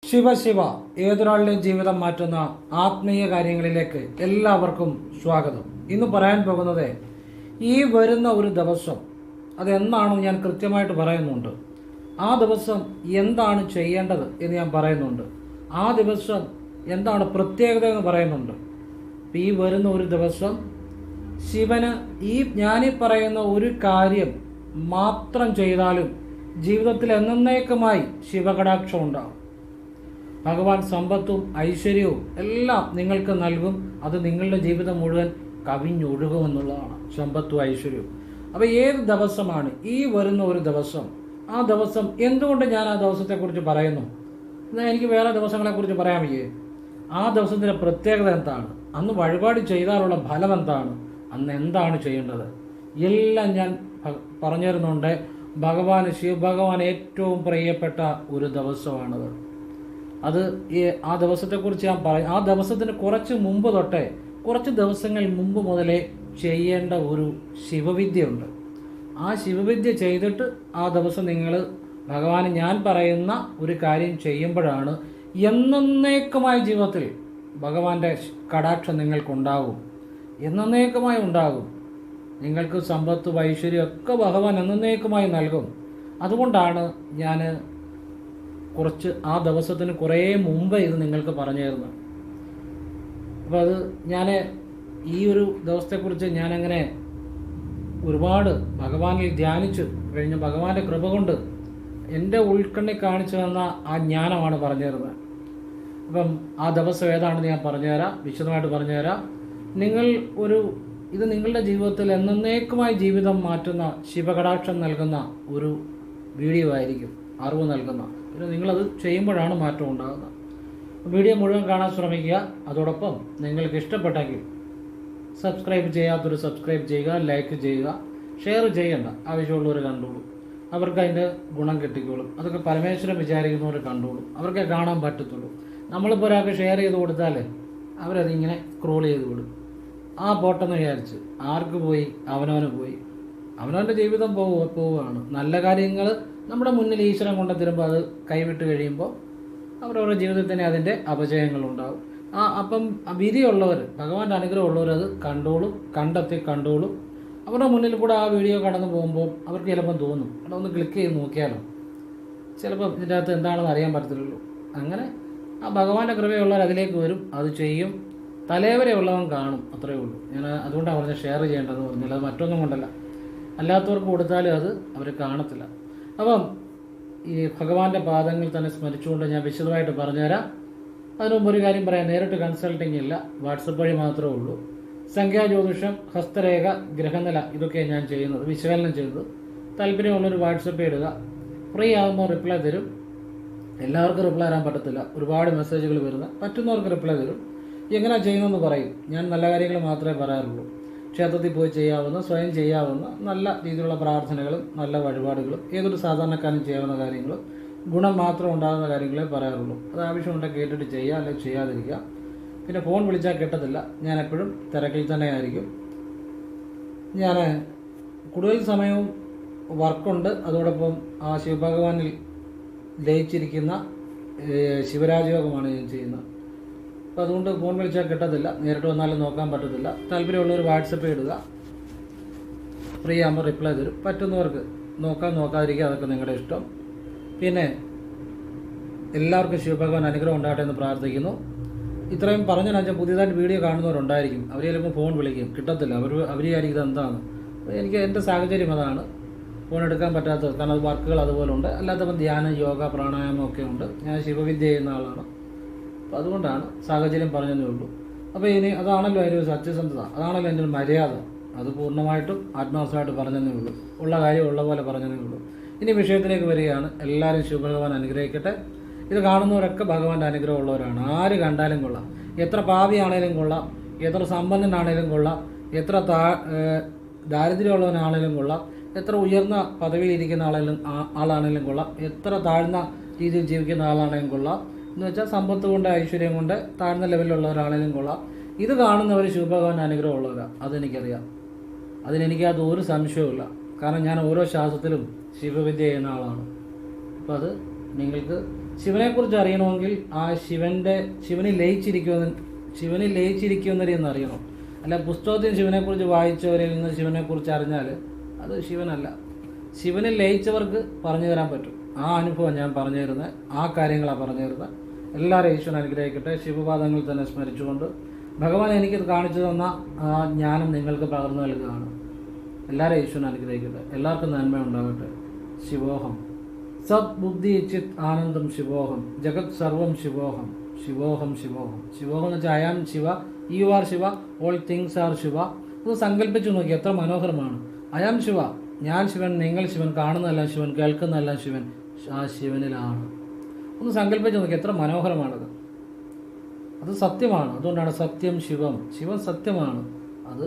ശിവ ഏതൊരാളുടെയും ജീവിതം മാറ്റുന്ന ആത്മീയ കാര്യങ്ങളിലേക്ക് എല്ലാവർക്കും സ്വാഗതം. ഇന്ന് പറയാൻ പോകുന്നത് ഈ വരുന്ന ഒരു ദിവസം അതെന്നാണെന്ന് ഞാൻ കൃത്യമായിട്ട് പറയുന്നുണ്ട്. ആ ദിവസം എന്താണ് ചെയ്യേണ്ടത് എന്ന് ഞാൻ പറയുന്നുണ്ട്. ആ ദിവസം എന്താണ് പ്രത്യേകത എന്ന് പറയുന്നുണ്ട്. ഈ വരുന്ന ഒരു ദിവസം ശിവന് ഞാനീ പറയുന്ന ഒരു കാര്യം മാത്രം ചെയ്താലും ജീവിതത്തിൽ എന്നേക്കുമായി ശിവകടാക്ഷം ഉണ്ടാകും. ഭഗവാൻ സമ്പത്തും ഐശ്വര്യവും എല്ലാം നിങ്ങൾക്ക് നൽകും. അത് നിങ്ങളുടെ ജീവിതം മുഴുവൻ കവിഞ്ഞൊഴുകുമെന്നുള്ളതാണ് സമ്പത്തും ഐശ്വര്യവും. അപ്പോൾ ഏത് ദിവസമാണ് ഈ വരുന്ന ഒരു ദിവസം? ആ ദിവസം എന്തുകൊണ്ട് ഞാൻ ആ ദിവസത്തെക്കുറിച്ച് പറയുന്നു? എന്നാൽ എനിക്ക് വേറെ ദിവസങ്ങളെക്കുറിച്ച് പറയാൻ വയ്യേ? ആ ദിവസത്തിൻ്റെ പ്രത്യേകത എന്താണ്? അന്ന് വഴിപാട് ചെയ്താലുള്ള ഫലം എന്താണ്? അന്ന് എന്താണ് ചെയ്യേണ്ടത്? എല്ലാം ഞാൻ പറഞ്ഞു തരുന്നുണ്ട്. ശിവഭഗവാൻ ഏറ്റവും പ്രിയപ്പെട്ട ഒരു ദിവസമാണത്. ആ ദിവസത്തെക്കുറിച്ച് ഞാൻ പറയും. ആ ദിവസത്തിന് കുറച്ച് മുമ്പ് തൊട്ടേ, കുറച്ച് ദിവസങ്ങൾ മുമ്പ് മുതലേ ചെയ്യേണ്ട ഒരു ശിവവിദ്യയുണ്ട്. ആ ശിവവിദ്യ ചെയ്തിട്ട് ആ ദിവസം നിങ്ങൾ ഭഗവാന് ഞാൻ പറയുന്ന ഒരു കാര്യം ചെയ്യുമ്പോഴാണ് എന്നേക്കുമായ ജീവിതത്തിൽ ഭഗവാന്റെ കടാക്ഷം നിങ്ങൾക്കുണ്ടാകും. എന്നേക്കുമായി ഉണ്ടാകും. നിങ്ങൾക്ക് സമ്പത്ത് ഐശ്വര്യം ഒക്കെ ഭഗവാൻ എന്നേക്കുമായി നൽകും. അതുകൊണ്ടാണ് ഞാൻ കുറച്ച് ആ ദിവസത്തിന് കുറേ മുമ്പ് ഇത് നിങ്ങൾക്ക് പറഞ്ഞു തരുന്നത്. അപ്പോൾ അത് ഞാൻ ഈ ഒരു ദിവസത്തെക്കുറിച്ച് ഞാനങ്ങനെ ഒരുപാട് ഭഗവാനിൽ ധ്യാനിച്ചു കഴിഞ്ഞ ഭഗവാന്റെ കൃപ കൊണ്ട് എൻ്റെ ഉൾക്കണ്ണി കാണിച്ചു തന്ന ആ ജ്ഞാനമാണ് പറഞ്ഞു തരുന്നത്. അപ്പം ആ ദിവസം ഏതാണെന്ന് ഞാൻ പറഞ്ഞുതരാം, വിശദമായിട്ട് പറഞ്ഞുതരാം. ഇത് നിങ്ങളുടെ ജീവിതത്തിൽ എന്നേക്കുമായി ജീവിതം മാറ്റുന്ന ശിവകടാക്ഷം നൽകുന്ന ഒരു വീഡിയോ ആയിരിക്കും, അറിവ് നൽകുന്ന. പിന്നെ നിങ്ങളത് ചെയ്യുമ്പോഴാണ് മാറ്റം ഉണ്ടാകുന്നത്. വീഡിയോ മുഴുവൻ കാണാൻ ശ്രമിക്കുക. അതോടൊപ്പം നിങ്ങൾക്ക് ഇഷ്ടപ്പെട്ടെങ്കിൽ സബ്സ്ക്രൈബ് ചെയ്യാത്തൊരു സബ്സ്ക്രൈബ് ചെയ്യുക, ലൈക്ക് ചെയ്യുക, ഷെയർ ചെയ്യേണ്ട, ആവശ്യമുള്ളവർ കണ്ടോളൂ. അവർക്ക് അതിൻ്റെ ഗുണം കിട്ടിക്കോളും. അതൊക്കെ പരമേശ്വരൻ വിചാരിക്കുന്നവർ കണ്ടോളും. അവർക്കേ കാണാൻ പറ്റത്തുള്ളൂ. നമ്മളിപ്പോൾ ഒരാൾക്ക് ഷെയർ ചെയ്ത് കൊടുത്താൽ അവരതിങ്ങനെ സ്ക്രോൾ ചെയ്ത് വിടും. ആ പോട്ടെന്ന് വിചാരിച്ച് ആർക്ക് പോയി? അവനവന് പോയി. അവനവൻ്റെ ജീവിതം പോവുകയാണ്. നല്ല കാര്യങ്ങൾ നമ്മുടെ മുന്നിൽ ഈശ്വരൻ കൊണ്ടു തരുമ്പോൾ അത് കൈവിട്ട് കഴിയുമ്പോൾ അവരവരുടെ ജീവിതത്തിന് അതിൻ്റെ അപജയങ്ങളുണ്ടാകും. അപ്പം വിധിയുള്ളവർ, ഭഗവാന്റെ അനുഗ്രഹമുള്ളവർ അത് കണ്ടെത്തോളും. അവരുടെ മുന്നിൽ കൂടെ ആ വീഡിയോ കടന്നു പോകുമ്പോൾ അവർക്ക് ചിലപ്പം തോന്നും, അവിടെ ഒന്ന് ക്ലിക്ക് ചെയ്ത് നോക്കിയാലോ, ചിലപ്പം ഇതിൻ്റെ അകത്ത് എന്താണെന്ന് അറിയാൻ പറ്റത്തില്ലല്ലോ. അങ്ങനെ ആ ഭഗവാന്റെ കൃപയുള്ളവർ അതിലേക്ക് വരും, അത് ചെയ്യും. തലേവരെ ഉള്ളവൻ കാണും, അത്രയേ ഉള്ളൂ. ഞാൻ അതുകൊണ്ടാണ് പറഞ്ഞത് ഷെയർ ചെയ്യേണ്ടതെന്ന് പറഞ്ഞാൽ. അത് മറ്റൊന്നും കൊണ്ടല്ല. അല്ലാത്തവർക്ക് കൊടുത്താലും അത് അവർ കാണത്തില്ല. അപ്പം ഈ ഭഗവാന്റെ പാദങ്ങൾ തന്നെ സ്മരിച്ചുകൊണ്ട് ഞാൻ വിശദമായിട്ട് പറഞ്ഞുതരാം. അതിനു മുമ്പ് ഒരു കാര്യം പറയാം. നേരിട്ട് കൺസൾട്ടിങ് ഇല്ല, വാട്സപ്പ് വഴി മാത്രമേ ഉള്ളൂ. സംഖ്യാജ്യോതിഷം, ഹസ്തരേഖ, ഗ്രഹനില ഇതൊക്കെ ഞാൻ ചെയ്യുന്നത്, വിശകലനം ചെയ്തത്. താല്പര്യമുള്ളൊരു വാട്സപ്പ് ഇടുക. ഫ്രീ ആകുമ്പോൾ റിപ്ലൈ തരും. എല്ലാവർക്കും റിപ്ലൈ തരാൻ പറ്റത്തില്ല, ഒരുപാട് മെസ്സേജുകൾ വരുന്നത്. പറ്റുന്നവർക്ക് റിപ്ലൈ തരും. എങ്ങനെയാണ് ചെയ്യുന്നതെന്ന് പറയും. ഞാൻ നല്ല കാര്യങ്ങൾ മാത്രമേ പറയാറുള്ളൂ. ക്ഷേത്രത്തിൽ പോയി ചെയ്യാവുന്ന, സ്വയം ചെയ്യാവുന്ന നല്ല രീതിയിലുള്ള പ്രാർത്ഥനകളും നല്ല വഴിപാടുകളും ഏതൊരു സാധാരണക്കാരനും ചെയ്യാവുന്ന കാര്യങ്ങളും ഗുണം മാത്രം ഉണ്ടാകുന്ന കാര്യങ്ങളെ പറയാറുള്ളൂ. അത് ആവശ്യമുണ്ടെങ്കിൽ കേട്ടിട്ട് ചെയ്യുക, അല്ലെങ്കിൽ ചെയ്യാതിരിക്കുക. പിന്നെ ഫോൺ വിളിച്ചാൽ കിട്ടത്തില്ല. ഞാൻ എപ്പോഴും തിരക്കിൽ തന്നെ ആയിരിക്കും. ഞാൻ കൂടുതൽ സമയവും വർക്കുണ്ട്. അതോടൊപ്പം ആ ശിവഭഗവാനിൽ ലയിച്ചിരിക്കുന്ന ശിവരാജയോഗമാണ് ഞാൻ ചെയ്യുന്നത്. അപ്പോൾ അതുകൊണ്ട് ഫോൺ വിളിച്ചാൽ കിട്ടത്തില്ല, നേരിട്ട് വന്നാലും നോക്കാൻ പറ്റത്തില്ല. താല്പര്യമുള്ളവർ വാട്സപ്പ് ഇടുക. ഫ്രീ ആകുമ്പോൾ റിപ്ലൈ തരും. പറ്റുന്നവർക്ക് നോക്കാതിരിക്കുക, അതൊക്കെ നിങ്ങളുടെ ഇഷ്ടം. പിന്നെ എല്ലാവർക്കും ശിവഭഗവാൻ അനുഗ്രഹം ഉണ്ടാകട്ടെ എന്ന് പ്രാർത്ഥിക്കുന്നു. ഇത്രയും പറഞ്ഞാൽ പുതിയതായിട്ട് വീഡിയോ കാണുന്നവരുണ്ടായിരിക്കും. അവർ ചിലപ്പോൾ ഫോൺ വിളിക്കും, കിട്ടത്തില്ല. അവർ വിചാരിക്കുന്നത് എന്താണ്. എനിക്ക് എൻ്റെ സാഹചര്യം അതാണ്, ഫോൺ എടുക്കാൻ പറ്റാത്തത്. കാരണം അത് വർക്കുകൾ അതുപോലെ ഉണ്ട്. അല്ലാത്തപ്പം ധ്യാനം, യോഗ, പ്രാണായാമം ഒക്കെ ഉണ്ട്. ഞാൻ ശിവവിദ്യ ചെയ്യുന്ന ആളാണ്. അപ്പോൾ അതുകൊണ്ടാണ് സാഹചര്യം പറഞ്ഞതേ ഉള്ളൂ. അപ്പോൾ ഇനി അതാണല്ലോ അതിൻ്റെ ഒരു സത്യസന്ധത, അതാണല്ലോ എൻ്റെ ഒരു മര്യാദ. അത് പൂർണ്ണമായിട്ടും ആത്മാർത്ഥമായിട്ട് പറഞ്ഞതേ ഉള്ളൂ. ഉള്ള കാര്യം ഉള്ള പോലെ പറഞ്ഞതേ ഉള്ളൂ. ഇനി വിഷയത്തിലേക്ക് വരികയാണ്. എല്ലാവരും ശിവഭഗവാൻ അനുഗ്രഹിക്കട്ടെ. ഇത് കാണുന്നവരൊക്കെ ഭഗവാന്റെ അനുഗ്രഹം ഉള്ളവരാണ്. ആര് കണ്ടാലും കൊള്ളാം. എത്ര പാപിയാണേലും കൊള്ളാം, എത്ര സമ്പന്നനാണേലും കൊള്ളാം, എത്ര ദാരിദ്ര്യമുള്ളവനാണേലും കൊള്ളാം, എത്ര ഉയർന്ന പദവിയിലിരിക്കുന്ന ആളാണേലും കൊള്ളാം, എത്ര താഴ്ന്ന രീതിയിൽ ജീവിക്കുന്ന ആളാണേലും കൊള്ളാം. എന്ന് വെച്ചാൽ സമ്പത്ത് കൊണ്ട്, ഐശ്വര്യം കൊണ്ട് താഴ്ന്ന ലെവലിലുള്ളവരാണേലും കൊള്ളാം. ഇത് കാണുന്നവർ ശിവഭഗവാൻ അനുഗ്രഹമുള്ളവരാണ്. അതെനിക്കറിയാം. അതിനെനിക്കത് ഒരു സംശയവുമില്ല. കാരണം ഞാൻ ഓരോ ശാസ്ത്രത്തിലും ശിവവിദ്യ ചെയ്യുന്ന ആളാണ്. അപ്പോൾ അത് നിങ്ങൾക്ക് ശിവനെക്കുറിച്ച് അറിയണമെങ്കിൽ ആ ശിവനിൽ ലയിച്ചിരിക്കുമെന്നൊന്ന് അറിയണം. അല്ല പുസ്തകത്തിൽ ശിവനെക്കുറിച്ച് വായിച്ചവരിൽ നിന്ന് ശിവനെക്കുറിച്ച് അറിഞ്ഞാൽ അത് ശിവനല്ല. ശിവനിൽ ലയിച്ചവർക്ക് പറഞ്ഞു തരാൻ പറ്റും. ആ അനുഭവം ഞാൻ പറഞ്ഞു തരുന്നത്, ആ കാര്യങ്ങളാണ് പറഞ്ഞു തരുന്നത്. എല്ലാവരും ഈശ്വരൻ അനുഗ്രഹിക്കട്ടെ. ശിവപാദങ്ങൾ തന്നെ സ്മരിച്ചുകൊണ്ട് ഭഗവാൻ എനിക്കത് കാണിച്ചു തന്ന ആ ജ്ഞാനം നിങ്ങൾക്ക് പകർന്നു നൽകുകയാണ്. എല്ലാവരും ഈശ്വരൻ അനുഗ്രഹിക്കട്ടെ. എല്ലാവർക്കും നന്മ ഉണ്ടാകട്ടെ. ശിവോഹം. സത് ബുദ്ധി ചിത് ആനന്ദം ശിവോഹം. ജഗത് സർവം ശിവോഹം. ശിവോഹം ശിവോഹം. ശിവോഹം എന്ന് വെച്ചാൽ I am Shiva, you are Shiva, all things are Shiva. ഒന്ന് സങ്കല്പിച്ചു നോക്കി, എത്ര മനോഹരമാണ്. ഐ ആം ശിവ, ഞാൻ ശിവൻ, നിങ്ങൾ ശിവൻ, കാണുന്നതെല്ലാം ശിവൻ, കേൾക്കുന്നതെല്ലാം ശിവൻ, ആ ശിവനിലാണ്. ഒന്ന് സങ്കല്പിച്ചു നോക്കി, എത്ര മനോഹരമാണത്. അത് സത്യമാണ്. അതുകൊണ്ടാണ് സത്യം ശിവം. ശിവൻ സത്യമാണ്, അത്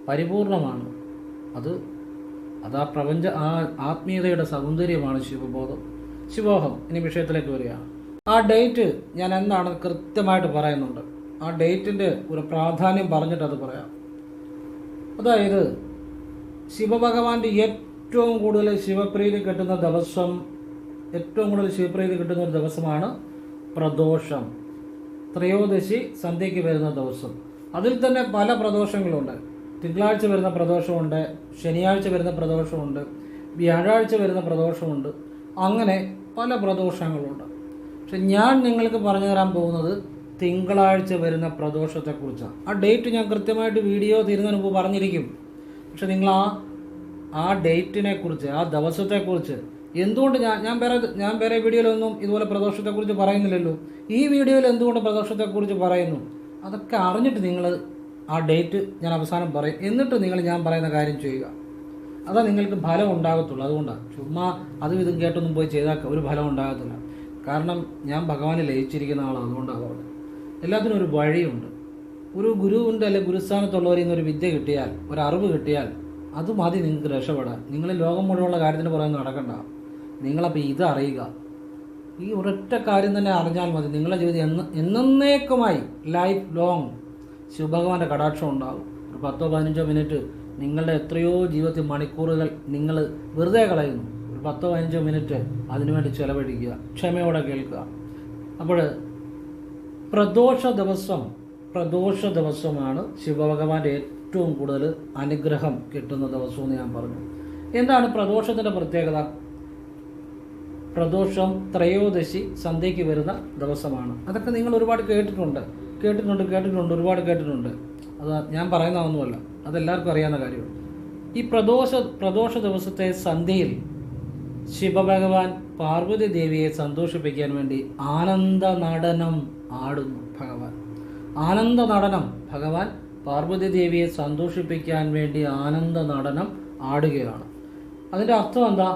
പരിപൂർണമാണ്, അത് ആ പ്രപഞ്ച ആ ആത്മീയതയുടെ സൗന്ദര്യമാണ് ശിവബോധം. ശിവോഹം. ഇനി വിഷയത്തിലേക്ക് വരികയാണ്. ആ ഡേറ്റ് ഞാൻ എന്താണെന്ന് കൃത്യമായിട്ട് പറയുന്നുണ്ട്. ആ ഡേറ്റിൻ്റെ ഒരു പ്രാധാന്യം പറഞ്ഞിട്ട് അത് പറയാം. അതായത് ശിവഭഗവാന്റെ ഏറ്റവും കൂടുതൽ ശിവപ്രീതി കിട്ടുന്ന ദിവസം, ഏറ്റവും കൂടുതൽ ശിവപ്രീതി കിട്ടുന്ന ഒരു ദിവസമാണ് പ്രദോഷം. ത്രയോദശി സന്ധ്യയ്ക്ക് വരുന്ന ദിവസം. അതിൽ തന്നെ പല പ്രദോഷങ്ങളുണ്ട്. തിങ്കളാഴ്ച വരുന്ന പ്രദോഷമുണ്ട്, ശനിയാഴ്ച വരുന്ന പ്രദോഷമുണ്ട്, വ്യാഴാഴ്ച വരുന്ന പ്രദോഷമുണ്ട്. അങ്ങനെ പല പ്രദോഷങ്ങളുണ്ട്. പക്ഷെ ഞാൻ നിങ്ങൾക്ക് പറഞ്ഞു തരാൻ പോകുന്നത് തിങ്കളാഴ്ച വരുന്ന പ്രദോഷത്തെക്കുറിച്ചാണ്. ആ ഡേറ്റ് ഞാൻ കൃത്യമായിട്ട് വീഡിയോ തീരുന്നതിന് മുമ്പ് പറഞ്ഞിരിക്കും. പക്ഷെ നിങ്ങൾ ആ ഡേറ്റിനെ കുറിച്ച്, ആ ദിവസത്തെക്കുറിച്ച് എന്തുകൊണ്ട് ഞാൻ വേറെ വീഡിയോയിലൊന്നും ഇതുപോലെ പ്രദോഷത്തെക്കുറിച്ച് പറയുന്നില്ലല്ലോ. ഈ വീഡിയോയിൽ എന്തുകൊണ്ട് പ്രദോഷത്തെക്കുറിച്ച് പറയുന്നു, അതൊക്കെ അറിഞ്ഞിട്ട് നിങ്ങൾ ആ ഡേറ്റ് ഞാൻ അവസാനം പറയും. എന്നിട്ട് നിങ്ങൾ ഞാൻ പറയുന്ന കാര്യം ചെയ്യുക. അതാ നിങ്ങൾക്ക് ഫലം ഉണ്ടാകത്തുള്ളൂ. അതുകൊണ്ടാണ്. ചുമ്മാ അതും ഇതും കേട്ടൊന്നും പോയി ചെയ്താൽ ഒരു ഫലം ഉണ്ടാകത്തില്ല. കാരണം ഞാൻ ഭഗവാനെ ലയിച്ചിരിക്കുന്ന ആളാണ്. അതുകൊണ്ടാണ് പറഞ്ഞത്. എല്ലാത്തിനും ഒരു വഴിയുണ്ട്. ഒരു ഗുരുവിൻ്റെ അല്ലെങ്കിൽ ഗുരുസ്ഥാനത്തുള്ളവരിൽ നിന്നൊരു വിദ്യ കിട്ടിയാൽ, ഒരു അറിവ് കിട്ടിയാൽ അത് മതി നിങ്ങൾക്ക് രക്ഷപ്പെടാൻ. നിങ്ങൾ ലോകം മുഴുവനുള്ള കാര്യത്തിന് പുറകെ നടക്കണ്ട. നിങ്ങളപ്പോൾ ഇത് അറിയുക. ഈ ഒരൊറ്റ കാര്യം തന്നെ അറിഞ്ഞാൽ മതി. നിങ്ങളുടെ ജീവിതം എന്നേക്കുമായി ലൈഫ് ലോങ് ശിവഭഗവാന്റെ കടാക്ഷം ഉണ്ടാകും. ഒരു 10-15 മിനിറ്റ് നിങ്ങളുടെ എത്രയോ ജീവിതത്തിൽ മണിക്കൂറുകൾ നിങ്ങൾ വെറുതെ കളയുന്നു. ഒരു 10-15 മിനിറ്റ് അതിനുവേണ്ടി ചെലവഴിക്കുക, ക്ഷമയോടെ കേൾക്കുക. അപ്പോൾ പ്രദോഷ ദിവസമാണ് ശിവഭഗവാന്റെ ഏറ്റവും കൂടുതൽ അനുഗ്രഹം കിട്ടുന്ന ദിവസമെന്ന് ഞാൻ പറഞ്ഞു. എന്താണ് പ്രദോഷത്തിൻ്റെ പ്രത്യേകത? പ്രദോഷം ത്രയോദശി സന്ധ്യയ്ക്ക് വരുന്ന ദിവസമാണ്. അതൊക്കെ നിങ്ങൾ ഒരുപാട് കേട്ടിട്ടുണ്ട്, ഒരുപാട് കേട്ടിട്ടുണ്ട്. അത് ഞാൻ പറയുന്നതൊന്നുമല്ല, അതെല്ലാവർക്കും അറിയാവുന്ന കാര്യമാണ്. ഈ പ്രദോഷ ദിവസത്തെ സന്ധ്യയിൽ ശിവഭഗവാൻ പാർവതി ദേവിയെ സന്തോഷിപ്പിക്കാൻ വേണ്ടി ആനന്ദ നടനം ആടുന്നു. ഭഗവാൻ പാർവതി ദേവിയെ സന്തോഷിപ്പിക്കാൻ വേണ്ടി ആനന്ദ നടനം ആടുകയാണ്. അതിൻ്റെ അർത്ഥം എന്താ?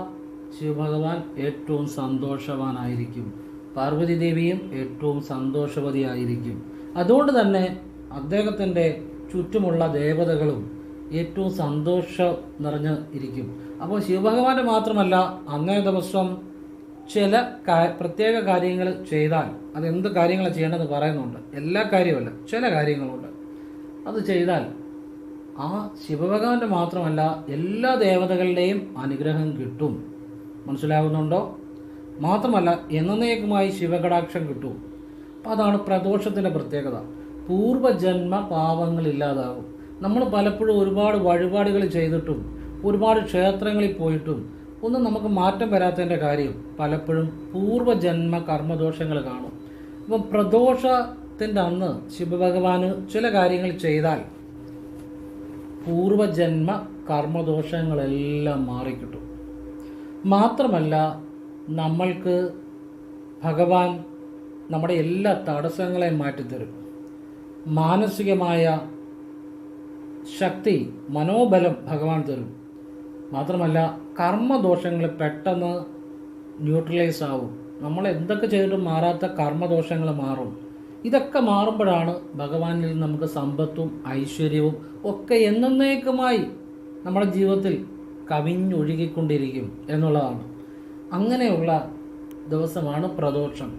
ശിവഭഗവാൻ ഏറ്റവും സന്തോഷവാനായിരിക്കും, പാർവതി ദേവിയും ഏറ്റവും സന്തോഷവതിയായിരിക്കും. അതുകൊണ്ട് തന്നെ അദ്ദേഹത്തിൻ്റെ ചുറ്റുമുള്ള ദേവതകളും ഏറ്റവും സന്തോഷം നിറഞ്ഞ് ഇരിക്കും. അപ്പോൾ ശിവഭഗവാന്റെ മാത്രമല്ല, അന്നേ ദിവസം ചില പ്രത്യേക കാര്യങ്ങൾ ചെയ്താൽ, അതെന്ത് കാര്യങ്ങളാണ് ചെയ്യേണ്ടതെന്ന് പറയുന്നുണ്ട്. എല്ലാ കാര്യമല്ല, ചില കാര്യങ്ങളുണ്ട്. അത് ചെയ്താൽ ആ ശിവഭഗവാന്റെ മാത്രമല്ല എല്ലാ ദേവതകളുടെയും അനുഗ്രഹം കിട്ടും. മനസ്സിലാകുന്നുണ്ടോ? മാത്രമല്ല എന്നേക്കുമായി ശിവകടാക്ഷം കിട്ടും. അപ്പം അതാണ് പ്രദോഷത്തിൻ്റെ പ്രത്യേകത. പൂർവജന്മ പാവങ്ങളില്ലാതാകും. നമ്മൾ പലപ്പോഴും ഒരുപാട് വഴിപാടുകൾ ചെയ്തിട്ടും ഒരുപാട് ക്ഷേത്രങ്ങളിൽ പോയിട്ടും ഒന്നും നമുക്ക് മാറ്റം വരാത്തതിൻ്റെ കാര്യം പലപ്പോഴും പൂർവജന്മ കർമ്മദോഷങ്ങൾ കാണും. അപ്പം പ്രദോഷത്തിൻ്റെ അന്ന് ശിവഭഗവാന് ചില കാര്യങ്ങൾ ചെയ്താൽ പൂർവജന്മ കർമ്മദോഷങ്ങളെല്ലാം മാറിക്കിട്ടും. മാത്രമല്ല നമ്മൾക്ക് ഭഗവാൻ നമ്മുടെ എല്ലാ തടസ്സങ്ങളെയും മാറ്റിത്തരും. മാനസികമായ ശക്തി, മനോബലം ഭഗവാൻ തരും. മാത്രമല്ല കർമ്മദോഷങ്ങൾ പെട്ടെന്ന് ന്യൂട്രലൈസ് ആവും. നമ്മൾ എന്തൊക്കെ ചെയ്തിട്ടും മാറാത്ത കർമ്മദോഷങ്ങൾ മാറും. ഇതൊക്കെ മാറുമ്പോഴാണ് ഭഗവാനിൽ നിന്ന് നമുക്ക് സമ്പത്തും ഐശ്വര്യവും ഒക്കെ എന്നേക്കുമായി നമ്മുടെ ജീവിതത്തിൽ കവിഞ്ഞൊഴുകിക്കൊണ്ടിരിക്കും എന്നുള്ളതാണ്. അങ്ങനെയുള്ള ദിവസമാണ് പ്രദോഷം.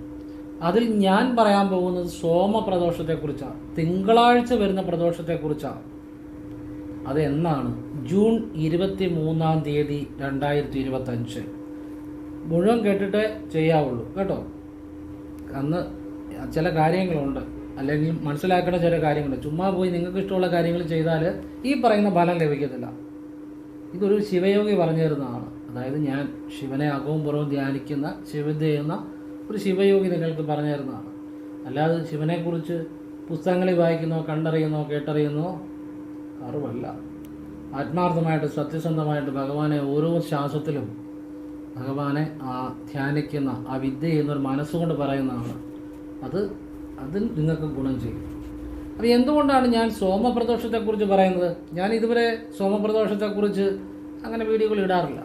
അതിൽ ഞാൻ പറയാൻ പോകുന്നത് സോമപ്രദോഷത്തെക്കുറിച്ചാണ്. തിങ്കളാഴ്ച വരുന്ന പ്രദോഷത്തെക്കുറിച്ചാണ്. അതെന്നാണ്? ജൂൺ 23-ാം തീയതി 2025. മുഴുവൻ കേട്ടിട്ടേ ചെയ്യാവുള്ളൂ കേട്ടോ. അന്ന് ചില കാര്യങ്ങളുണ്ട്, അല്ലെങ്കിൽ മനസ്സിലാക്കേണ്ട ചില കാര്യങ്ങളുണ്ട്. ചുമ്മാ പോയി നിങ്ങൾക്ക് ഇഷ്ടമുള്ള കാര്യങ്ങൾ ചെയ്താൽ ഈ പറയുന്ന ഫലം ലഭിക്കത്തില്ല. ഇതൊരു ശിവയോഗി പറഞ്ഞു തരുന്നതാണ്. അതായത് ഞാൻ ശിവനെ അകവും പുറവും ധ്യാനിക്കുന്ന ശിവവിദ്യ ചെയ്യുന്ന ഒരു ശിവയോഗി നിങ്ങൾക്ക് പറഞ്ഞു തരുന്നതാണ്. അല്ലാതെ ശിവനെക്കുറിച്ച് പുസ്തകങ്ങളിൽ വായിക്കുന്നോ കണ്ടറിയുന്നോ കേട്ടറിയുന്നോ അറിവല്ല. ആത്മാർത്ഥമായിട്ട് സത്യസന്ധമായിട്ട് ഭഗവാനെ ഓരോ ശ്വാസത്തിലും ഭഗവാനെ ധ്യാനിക്കുന്ന ആ വിദ്യ ചെയ്യുന്നൊരു മനസ്സുകൊണ്ട് പറയുന്നതാണ്. അതിൽ നിങ്ങൾക്ക് ഗുണം ചെയ്യും. അപ്പോൾ എന്തുകൊണ്ടാണ് ഞാൻ സോമപ്രദോഷത്തെക്കുറിച്ച് പറയുന്നത്? ഞാൻ ഇതുവരെ സോമപ്രദോഷത്തെക്കുറിച്ച് അങ്ങനെ വീഡിയോകൾ ഇടാറില്ല.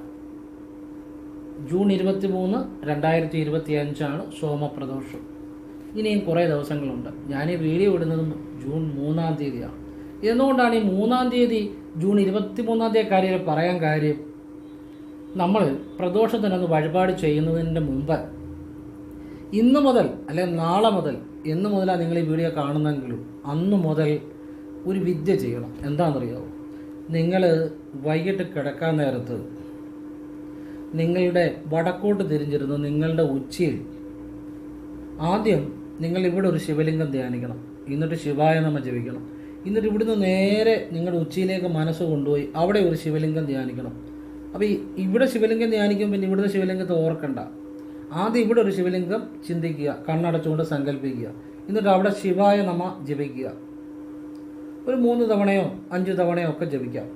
ജൂൺ 23, 2025 സോമപ്രദോഷം. ഇനിയും കുറേ ദിവസങ്ങളുണ്ട്. ഞാൻ ഈ വീഡിയോ ഇടുന്നതും ജൂൺ 3-ാം തീയതിയാണ്. എന്തുകൊണ്ടാണ് ഈ 3-ാം തീയതി ജൂൺ 23-ാം തീയതി കാര്യം പറയാൻ കാര്യം? നമ്മൾ പ്രദോഷത്തിനൊന്ന് വഴിപാട് ചെയ്യുന്നതിൻ്റെ മുമ്പ് ഇന്ന് മുതൽ അല്ലെങ്കിൽ നാളെ മുതൽ, എന്ന് മുതലാണ് നിങ്ങൾ ഈ വീഡിയോ കാണുന്നെങ്കിലും അന്ന് മുതൽ ഒരു വിദ്യ ചെയ്യണം. എന്താണെന്നറിയാമോ? നിങ്ങൾ വൈകിട്ട് കിടക്കാൻ നേരത്ത് നിങ്ങളുടെ വടക്കോട്ട് തിരിഞ്ഞിരുന്ന് നിങ്ങളുടെ ഉച്ചിയിൽ ആദ്യം നിങ്ങൾ ഇവിടെ ഒരു ശിവലിംഗം ധ്യാനിക്കണം. എന്നിട്ട് ശിവായ നമഃ ജപിക്കണം. എന്നിട്ട് ഇവിടുന്ന് നേരെ നിങ്ങളുടെ ഉച്ചിയിലേക്ക് മനസ്സ് കൊണ്ടുപോയി അവിടെ ഒരു ശിവലിംഗം ധ്യാനിക്കണം. അപ്പോൾ ഇവിടെ ശിവലിംഗം ധ്യാനിക്കും, പിന്നെ ഇവിടുത്തെ ശിവലിംഗത്തെ ഓർക്കണ്ട. ആദ്യം ഇവിടെ ഒരു ശിവലിംഗം ചിന്തിക്കുക, കണ്ണടച്ചുകൊണ്ട് സങ്കല്പിക്കുക. എന്നിട്ട് അവിടെ ശിവായ നമഃ ജപിക്കുക. ഒരു 3 തവണയോ 5 തവണയോ ഒക്കെ ജപിക്കാം.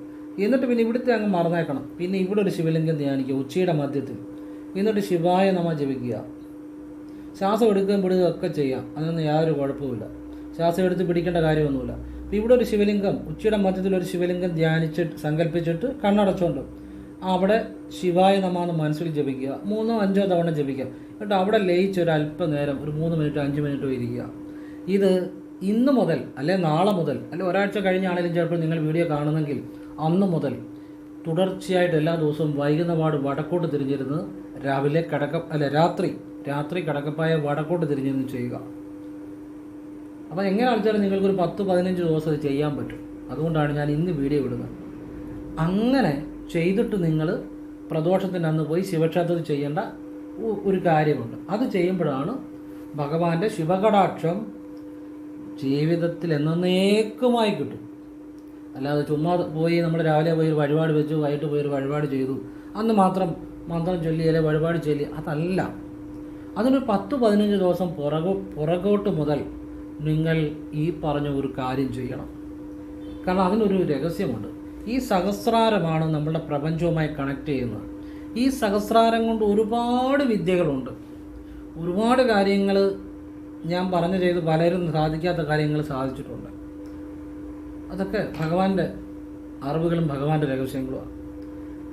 എന്നിട്ട് പിന്നെ ഇവിടുത്തെ അങ്ങ് മറന്നേക്കണം. പിന്നെ ഇവിടെ ഒരു ശിവലിംഗം ധ്യാനിക്കുക ഉച്ചിയുടെ മധ്യത്തിൽ. എന്നിട്ട് ശിവായ നമഃ ജപിക്കുക. ശ്വാസം എടുക്കുകയും പിടുകയും ഒക്കെ ചെയ്യാം, അതിനൊന്നും യാതൊരു കുഴപ്പമില്ല. ശ്വാസം എടുത്ത് പിടിക്കേണ്ട കാര്യമൊന്നുമില്ല. അപ്പോൾ ഇവിടെ ഒരു ശിവലിംഗം, ഉച്ചിയുടെ മധ്യത്തിൽ ഒരു ശിവലിംഗം ധ്യാനിച്ചിട്ട് സങ്കല്പിച്ചിട്ട് കണ്ണടച്ചുകൊണ്ട് അവിടെ ശിവായ നമഃ എന്ന് മനസ്സിൽ ജപിക്കുക. 3-5 തവണ ജപിക്കുക. എന്നിട്ട് അവിടെ ലയിച്ചൊരു അല്പനേരം, ഒരു 3 മിനിറ്റോ 5 മിനിറ്റോ ഇരിക്കുക. ഇത് ഇന്ന് മുതൽ അല്ലെ നാളെ മുതൽ അല്ലെ ഒരാഴ്ച കഴിഞ്ഞാണെങ്കിലും ചിലപ്പോൾ നിങ്ങൾ വീഡിയോ കാണുന്നെങ്കിൽ അന്ന് മുതൽ തുടർച്ചയായിട്ട് എല്ലാ ദിവസവും വൈകുന്നപാട് വടക്കോട്ട് തിരിഞ്ഞിരുന്ന് രാവിലെ രാത്രി കിടക്കപ്പായ വടക്കോട്ട് തിരിഞ്ഞിരുന്ന് ചെയ്യുക. അപ്പോൾ എങ്ങനെയാണെന്ന് വെച്ചാൽ നിങ്ങൾക്കൊരു 10-15 ദിവസം അത് ചെയ്യാൻ പറ്റും. അതുകൊണ്ടാണ് ഞാൻ ഇന്ന് വീഡിയോ ഇടുന്നത്. അങ്ങനെ ചെയ്തിട്ട് നിങ്ങൾ പ്രദോഷത്തിൻ്റെ അന്ന് പോയി ശിവക്ഷേത്രത്തിൽ ചെയ്യേണ്ട ഒരു കാര്യമുണ്ട്. അത് ചെയ്യുമ്പോഴാണ് ഭഗവാന്റെ ശിവകടാക്ഷം ജീവിതത്തിൽ എന്നേക്കുമായി കിട്ടും. അല്ലാതെ ചുമ്മാ പോയി നമ്മൾ രാവിലെ പോയി ഒരു വഴിപാട് വെച്ചു, വൈകിട്ട് പോയി ഒരു വഴിപാട് ചെയ്തു, അന്ന് മാത്രം മന്ത്രം ചൊല്ലി അല്ലെങ്കിൽ വഴിപാട് ചൊല്ലി, അതല്ല. അതിനൊരു 10-15 ദിവസം പുറകോട്ട് മുതൽ നിങ്ങൾ ഈ പറഞ്ഞ ഒരു കാര്യം ചെയ്യണം. കാരണം അതിനൊരു രഹസ്യമുണ്ട്. ഈ സഹസ്രാരമാണ് നമ്മളുടെ പ്രപഞ്ചവുമായി കണക്ട് ചെയ്യുന്നത്. ഈ സഹസ്രാരം കൊണ്ട് ഒരുപാട് വിദ്യകളുണ്ട്. ഒരുപാട് കാര്യങ്ങൾ ഞാൻ പറഞ്ഞു ചെയ്ത് പലരും സാധിക്കാത്ത കാര്യങ്ങൾ സാധിച്ചിട്ടുണ്ട്. അതൊക്കെ ഭഗവാന്റെ അറിവുകളും ഭഗവാന്റെ രഹസ്യങ്ങളുമാണ്.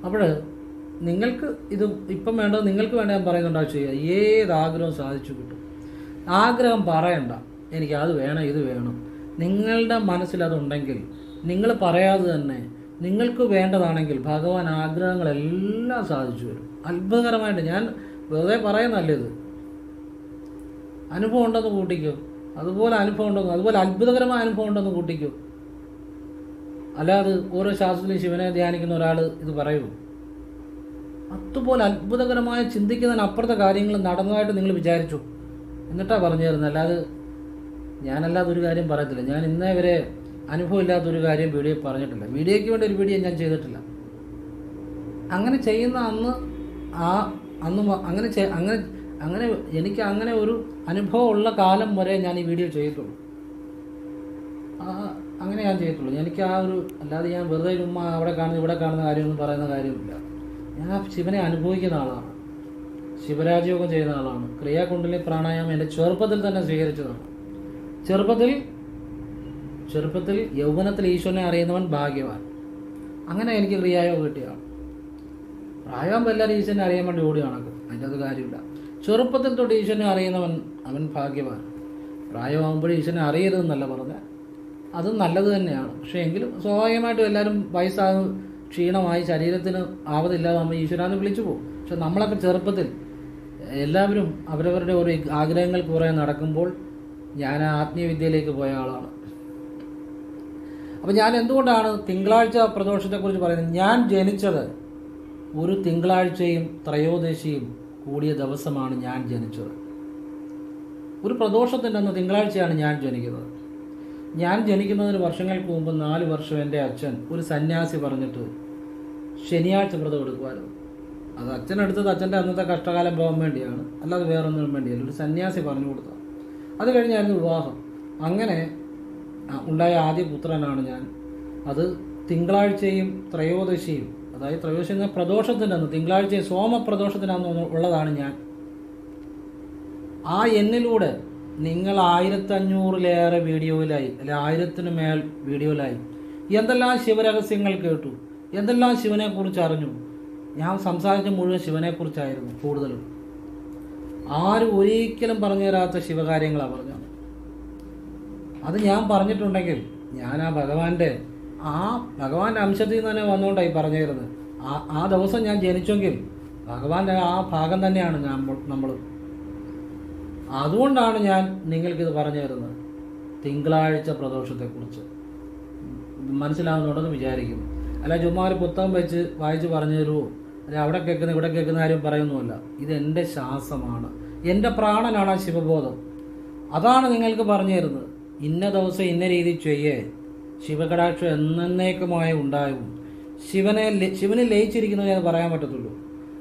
അപ്പോൾ നിങ്ങൾക്ക് ഇത് ഇപ്പം വേണ്ടത് നിങ്ങൾക്ക് വേണ്ട ഞാൻ പറയുന്നുണ്ടോ ചെയ്യുക. ഏത് ആഗ്രഹവും സാധിച്ചു കിട്ടും. ആഗ്രഹം പറയണ്ട എനിക്ക് അത് വേണം ഇത് വേണം. നിങ്ങളുടെ മനസ്സിലതുണ്ടെങ്കിൽ നിങ്ങൾ പറയാതെ തന്നെ നിങ്ങൾക്ക് വേണ്ടതാണെങ്കിൽ ഭഗവാൻ ആഗ്രഹങ്ങളെല്ലാം സാധിച്ചു വരും. അത്ഭുതകരമായിട്ട്. ഞാൻ വെറുതെ പറയുന്നല്ല, ഇത് അനുഭവം ഉണ്ടെന്ന് കൂട്ടിക്കോ. അതുപോലെ അത്ഭുതകരമായ അനുഭവം ഉണ്ടെന്ന് കൂട്ടിക്കോ. അല്ലാതെ ഓരോ ശാസ്ത്രത്തിലും ശിവനെ ധ്യാനിക്കുന്ന ഒരാൾ ഇത് പറയുമോ? അതുപോലെ അത്ഭുതകരമായ ചിന്തിക്കുന്നതിനപ്പുറത്തെ കാര്യങ്ങൾ നടന്നതായിട്ട് നിങ്ങൾ വിചാരിച്ചു എന്നിട്ടാണ് പറഞ്ഞു തരുന്നത്. അല്ലാതെ ഞാനല്ലാതെ ഒരു കാര്യം പറയത്തില്ല. ഞാൻ ഇന്നേ വരെ അനുഭവം ഇല്ലാത്തൊരു കാര്യം വീഡിയോ പറഞ്ഞിട്ടില്ല. വീഡിയോയ്ക്ക് വേണ്ടി ഒരു വീഡിയോ ഞാൻ ചെയ്തിട്ടില്ല. അങ്ങനെ ചെയ്യുന്ന അങ്ങനെ എനിക്ക് അങ്ങനെ ഒരു അനുഭവം ഉള്ള കാലം വരെ ഞാൻ ഈ വീഡിയോ ചെയ്തിട്ടുള്ളൂ. അങ്ങനെ ഞാൻ ചെയ്തിട്ടുള്ളൂ. എനിക്ക് അല്ലാതെ ഞാൻ വെറുതെ ചുമ്മാ അവിടെ കാണുന്ന ഇവിടെ കാണുന്ന കാര്യമൊന്നും പറയുന്ന കാര്യമില്ല. ഞാൻ ആ ശിവനെ അനുഭവിക്കുന്ന ആളാണ്. ശിവരാജയോഗം ചെയ്യുന്ന ആളാണ്. ക്രിയാകുണ്ടലിനി പ്രാണായാമം എൻ്റെ ചെറുപ്പത്തിൽ തന്നെ സ്വീകരിച്ചതാണ്. ചെറുപ്പത്തിൽ യൗവനത്തിൽ ഈശ്വരനെ അറിയുന്നവൻ ഭാഗ്യവാൻ. അങ്ങനെ എനിക്ക് ക്രിയായോഗം കിട്ടിയാണ്. പ്രായമാകുമ്പോൾ എല്ലാവരും ഈശ്വരനെ അറിയാൻ വേണ്ടി ഓടി നടക്കും. അതിൻ്റെ അത് കാര്യമില്ല. ചെറുപ്പത്തിൽ തൊട്ട് ഈശ്വരനെ അറിയുന്നവൻ അവൻ ഭാഗ്യവാൻ. പ്രായമാകുമ്പോഴും ഈശ്വരനെ അറിയരുതെന്നല്ല പറഞ്ഞത്, അതും നല്ലത് തന്നെയാണ്. പക്ഷേ എങ്കിലും സ്വാഭാവികമായിട്ടും എല്ലാവരും വയസ്സാകും, ക്ഷീണമായി ശരീരത്തിന് ആവതില്ലാതാകുമ്പോൾ ഈശ്വരാന്ന് വിളിച്ചു പോകും. പക്ഷെ നമ്മളൊക്കെ ചെറുപ്പത്തിൽ എല്ലാവരും അവരവരുടെ ഒരു ആഗ്രഹങ്ങൾ കുറേ നടക്കുമ്പോൾ ഞാൻ ആത്മീയ വിദ്യയിലേക്ക് പോയ ആളാണ്. അപ്പോൾ ഞാൻ എന്തുകൊണ്ടാണ് തിങ്കളാഴ്ച പ്രദോഷത്തെക്കുറിച്ച് പറയുന്നത്? ഞാൻ ജനിച്ചത് ഒരു തിങ്കളാഴ്ചയും ത്രയോദശിയും കൂടിയ ദിവസമാണ് ഞാൻ ജനിച്ചത്. ഒരു പ്രദോഷത്തിൻ്റെ അന്ന് തിങ്കളാഴ്ചയാണ് ഞാൻ ജനിക്കുന്നത്. ഞാൻ ജനിക്കുന്നതിന് വർഷങ്ങൾക്ക് മുമ്പ് 4 വർഷം എൻ്റെ അച്ഛൻ ഒരു സന്യാസി പറഞ്ഞിട്ട് ശനിയാഴ്ച വ്രതം എടുക്കുമായിരുന്നു. അത് അച്ഛനെടുത്തത് അച്ഛൻ്റെ അന്നത്തെ കഷ്ടകാലം പോകാൻ വേണ്ടിയാണ്, അല്ലാതെ വേറൊന്നിനും വേണ്ടിയല്ല. ഒരു സന്യാസി പറഞ്ഞു കൊടുത്തത്. അത് കഴിഞ്ഞായിരുന്നു വിവാഹം. അങ്ങനെ ഉണ്ടായ ആദ്യ പുത്രനാണ് ഞാൻ. അത് തിങ്കളാഴ്ചയും ത്രയോദശിയും, അതായത് ത്രയോദശി എന്ന പ്രദോഷത്തിൻ്റെ അന്ന്, തിങ്കളാഴ്ചയും സോമപ്രദോഷത്തിനന്ന് ഉള്ളതാണ് ഞാൻ. ആ എന്നിലൂടെ നിങ്ങൾ 1500-ലേറെ വീഡിയോയിലായി, അല്ലെ 1000-ന് മേൽ വീഡിയോയിലായി. എന്തെല്ലാം ശിവരഹസ്യങ്ങൾ കേട്ടു, എന്തെല്ലാം ശിവനെക്കുറിച്ച് അറിഞ്ഞു. ഞാൻ സംസാരിച്ച മുഴുവൻ ശിവനെക്കുറിച്ചായിരുന്നു കൂടുതലും. ആരും ഒരിക്കലും പറഞ്ഞു തരാത്ത ശിവകാര്യങ്ങളാണ് പറഞ്ഞത്. അത് ഞാൻ പറഞ്ഞിട്ടുണ്ടെങ്കിൽ ഞാൻ ആ ഭഗവാന്റെ അംശത്തിൽ നിന്ന് തന്നെ വന്നുകൊണ്ടായി പറഞ്ഞു തരുന്നത്. ആ ദിവസം ഞാൻ ജനിച്ചെങ്കിൽ ഭഗവാന്റെ ആ ഭാഗം തന്നെയാണ് നമ്മൾ. അതുകൊണ്ടാണ് ഞാൻ നിങ്ങൾക്കിത് പറഞ്ഞു തരുന്നത്. തിങ്കളാഴ്ച പ്രദോഷത്തെക്കുറിച്ച് മനസ്സിലാവുന്നുണ്ടെന്ന് വിചാരിക്കുന്നു. അല്ല ചുമ്മാ ഒരു പുസ്തകം വെച്ച് വായിച്ച് പറഞ്ഞു തരുമോ, അല്ല അവിടെ കേൾക്കുന്ന ഇവിടെ കേൾക്കുന്ന ആരും പറയുന്നുമല്ല. ഇതെൻ്റെ ശ്വാസമാണ്, എൻ്റെ പ്രാണനാണ് ആ ശിവബോധം. അതാണ് നിങ്ങൾക്ക് പറഞ്ഞു തരുന്നത്. ഇന്ന ദിവസം ഇന്ന രീതി ചെയ്യേ, ശിവകടാക്ഷം എന്നേക്കുമായി ഉണ്ടാവും. ശിവനെ ലയിച്ചിരിക്കുന്നവരെ അത് പറയാൻ പറ്റത്തുള്ളൂ.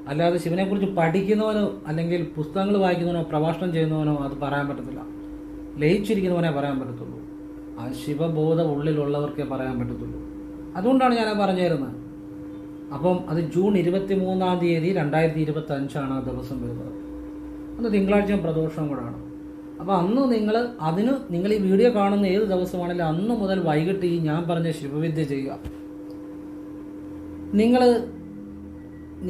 അല്ലാതെ ശിവനെക്കുറിച്ച് പഠിക്കുന്നവനോ അല്ലെങ്കിൽ പുസ്തകങ്ങൾ വായിക്കുന്നവനോ പ്രഭാഷണം ചെയ്യുന്നവനോ അത് പറയാൻ പറ്റത്തില്ല. ലയിച്ചിരിക്കുന്നവനെ പറയാൻ പറ്റത്തുള്ളൂ. ആ ശിവബോധം ഉള്ളിലുള്ളവർക്കേ പറയാൻ പറ്റത്തുള്ളൂ. അതുകൊണ്ടാണ് ഞാൻ പറഞ്ഞു തരുന്നത്. അപ്പം അത് ജൂൺ 23-ാം തീയതി 2025 ആ ദിവസം വരുന്നത്. അന്ന് തിങ്കളാഴ്ചയും പ്രദോഷവും കൂടാണ്. അപ്പോൾ അന്ന് നിങ്ങൾ ഈ വീഡിയോ കാണുന്ന ഏത് ദിവസമാണെങ്കിലും അന്ന് മുതൽ വൈകിട്ട് ഈ ഞാൻ പറഞ്ഞ ശിവവിദ്യ ചെയ്യുക.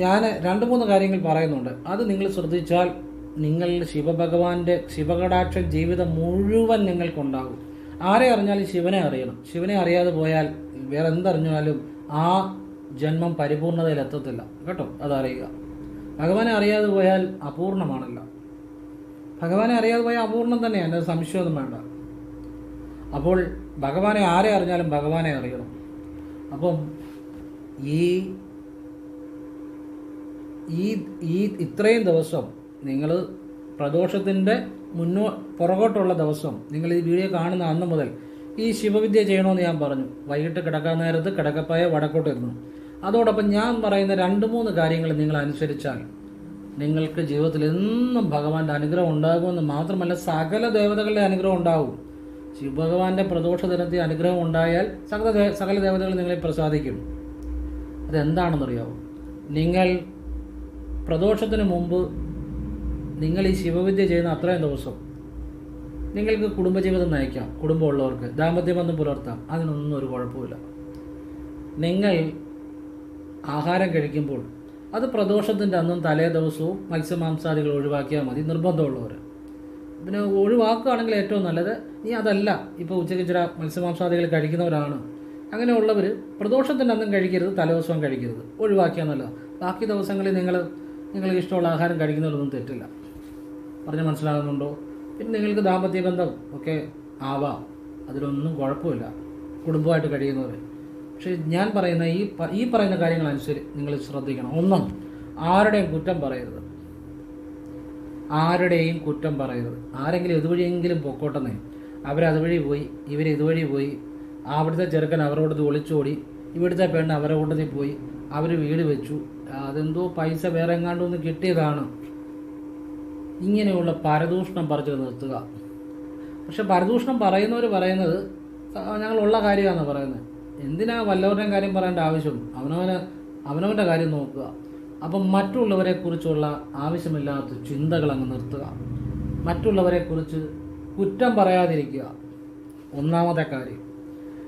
ഞാൻ 2-3 കാര്യങ്ങൾ പറയുന്നുണ്ട്. അത് നിങ്ങൾ ശ്രദ്ധിച്ചാൽ നിങ്ങൾ ശിവകടാക്ഷം ജീവിതം മുഴുവൻ നിങ്ങൾക്കുണ്ടാകും. ആരെ അറിഞ്ഞാലും ശിവനെ അറിയണം. ശിവനെ അറിയാതെ പോയാൽ വേറെ എന്തറിഞ്ഞാലും ആ ജന്മം പരിപൂർണതയിലെത്തത്തില്ല കേട്ടോ. അതറിയുക. ഭഗവാനെ അറിയാതെ പോയാൽ അപൂർണമാണല്ലോ. ഭഗവാനെ അറിയാതെ പോയാൽ അപൂർണം തന്നെയാണ്, അത് സംശയമൊന്നും വേണ്ട. അപ്പോൾ ഭഗവാനെ ആരെ അറിഞ്ഞാലും ഭഗവാനെ അറിയണം. അപ്പം ഇത്രയും ദിവസം നിങ്ങൾ പ്രദോഷത്തിൻ്റെ പുറകോട്ടുള്ള ദിവസം നിങ്ങൾ ഈ വീഡിയോ കാണുന്ന അന്ന് മുതൽ ഈ ശിവവിദ്യ ചെയ്യണമെന്ന് ഞാൻ പറഞ്ഞു. വൈകിട്ട് കിടക്കാൻ നേരത്ത് കിടക്കപ്പായ വടക്കോട്ടിരുന്നു. അതോടൊപ്പം ഞാൻ പറയുന്ന 2-3 കാര്യങ്ങൾ നിങ്ങൾ അനുസരിച്ചാൽ നിങ്ങൾക്ക് ജീവിതത്തിൽ എന്നും ഭഗവാന്റെ അനുഗ്രഹം ഉണ്ടാകുമെന്ന് മാത്രമല്ല സകല ദേവതകളുടെ അനുഗ്രഹം ഉണ്ടാകും. ശിവഭഗവാന്റെ പ്രദോഷ ദിനത്തിൽ അനുഗ്രഹം ഉണ്ടായാൽ സകല ദേവതകൾ നിങ്ങളെ പ്രസാദിക്കും. അതെന്താണെന്നറിയാമോ? നിങ്ങൾ പ്രദോഷത്തിന് മുമ്പ് നിങ്ങൾ ഈ ശിവവിദ്യ ചെയ്യുന്ന അത്രയും ദിവസം നിങ്ങൾക്ക് കുടുംബജീവിതം നയിക്കാം. കുടുംബമുള്ളവർക്ക് ദാമ്പത്യമൊന്നും പുലർത്താം. അതിനൊന്നും ഒരു കുഴപ്പമില്ല. നിങ്ങൾ ആഹാരം കഴിക്കുമ്പോൾ അത് പ്രദോഷത്തിൻ്റെ അന്നും തലേ ദിവസവും മത്സ്യമാംസാദികൾ ഒഴിവാക്കിയാൽ മതി, നിർബന്ധമുള്ളവർ. പിന്നെ ഒഴിവാക്കുകയാണെങ്കിൽ ഏറ്റവും നല്ലത്. നീ അതല്ല, ഇപ്പോൾ ഉച്ചയ്ക്ക് ചില മത്സ്യമാംസാദികൾ കഴിക്കുന്നവരാണ്, അങ്ങനെയുള്ളവർ പ്രദോഷത്തിൻ്റെ അന്നും കഴിക്കരുത്, തലേദിവസവും കഴിക്കരുത്, ഒഴിവാക്കിയാൽ നല്ലത്. ബാക്കി ദിവസങ്ങളിൽ നിങ്ങൾക്ക് ഇഷ്ടമുള്ള ആഹാരം കഴിക്കുന്നതിലൊന്നും തെറ്റില്ല. പറഞ്ഞ് മനസ്സിലാകുന്നുണ്ടോ? പിന്നെ നിങ്ങൾക്ക് ദാമ്പത്യ ബന്ധം ഒക്കെ ആവാം, അതിലൊന്നും കുഴപ്പമില്ല, കുടുംബമായിട്ട് കഴിയുന്നവർ. പക്ഷേ ഞാൻ പറയുന്ന ഈ പറയുന്ന കാര്യങ്ങളനുസരിച്ച് നിങ്ങൾ ശ്രദ്ധിക്കണം. ഒന്നും ആരുടെയും കുറ്റം പറയരുത്. ആരെങ്കിലും ഇതുവഴിയെങ്കിലും പൊക്കോട്ടെന്നേ. അവരതുവഴി പോയി, ഇതുവഴി പോയി. അവിടുത്തെ ചെറുക്കൻ അവരോടത് ഒളിച്ചോടി, ഇവിടുത്തെ പെണ്ണ് അവരെ കൂട്ടത്തിൽ പോയി, അവർ വീട് വെച്ചു, അതെന്തോ പൈസ വേറെ എങ്ങാണ്ടൊന്ന് കിട്ടിയതാണ്. ഇങ്ങനെയുള്ള പരദൂഷണം പറിച്ചു നിർത്തുക. പക്ഷെ പരദൂഷണം പറയുന്നവർ പറയുന്നത് ഞങ്ങളുള്ള കാര്യമാണെന്ന് പറയുന്നത്. എന്തിനാ വല്ലവരുടെയും കാര്യം പറയേണ്ട ആവശ്യം? അവനവൻ്റെ കാര്യം നോക്കുക. അപ്പം മറ്റുള്ളവരെക്കുറിച്ചുള്ള ആവശ്യമില്ലാത്ത ചിന്തകൾ അങ്ങ് നിർത്തുക. മറ്റുള്ളവരെക്കുറിച്ച് കുറ്റം പറയാതിരിക്കുക, ഒന്നാമത്തെ കാര്യം.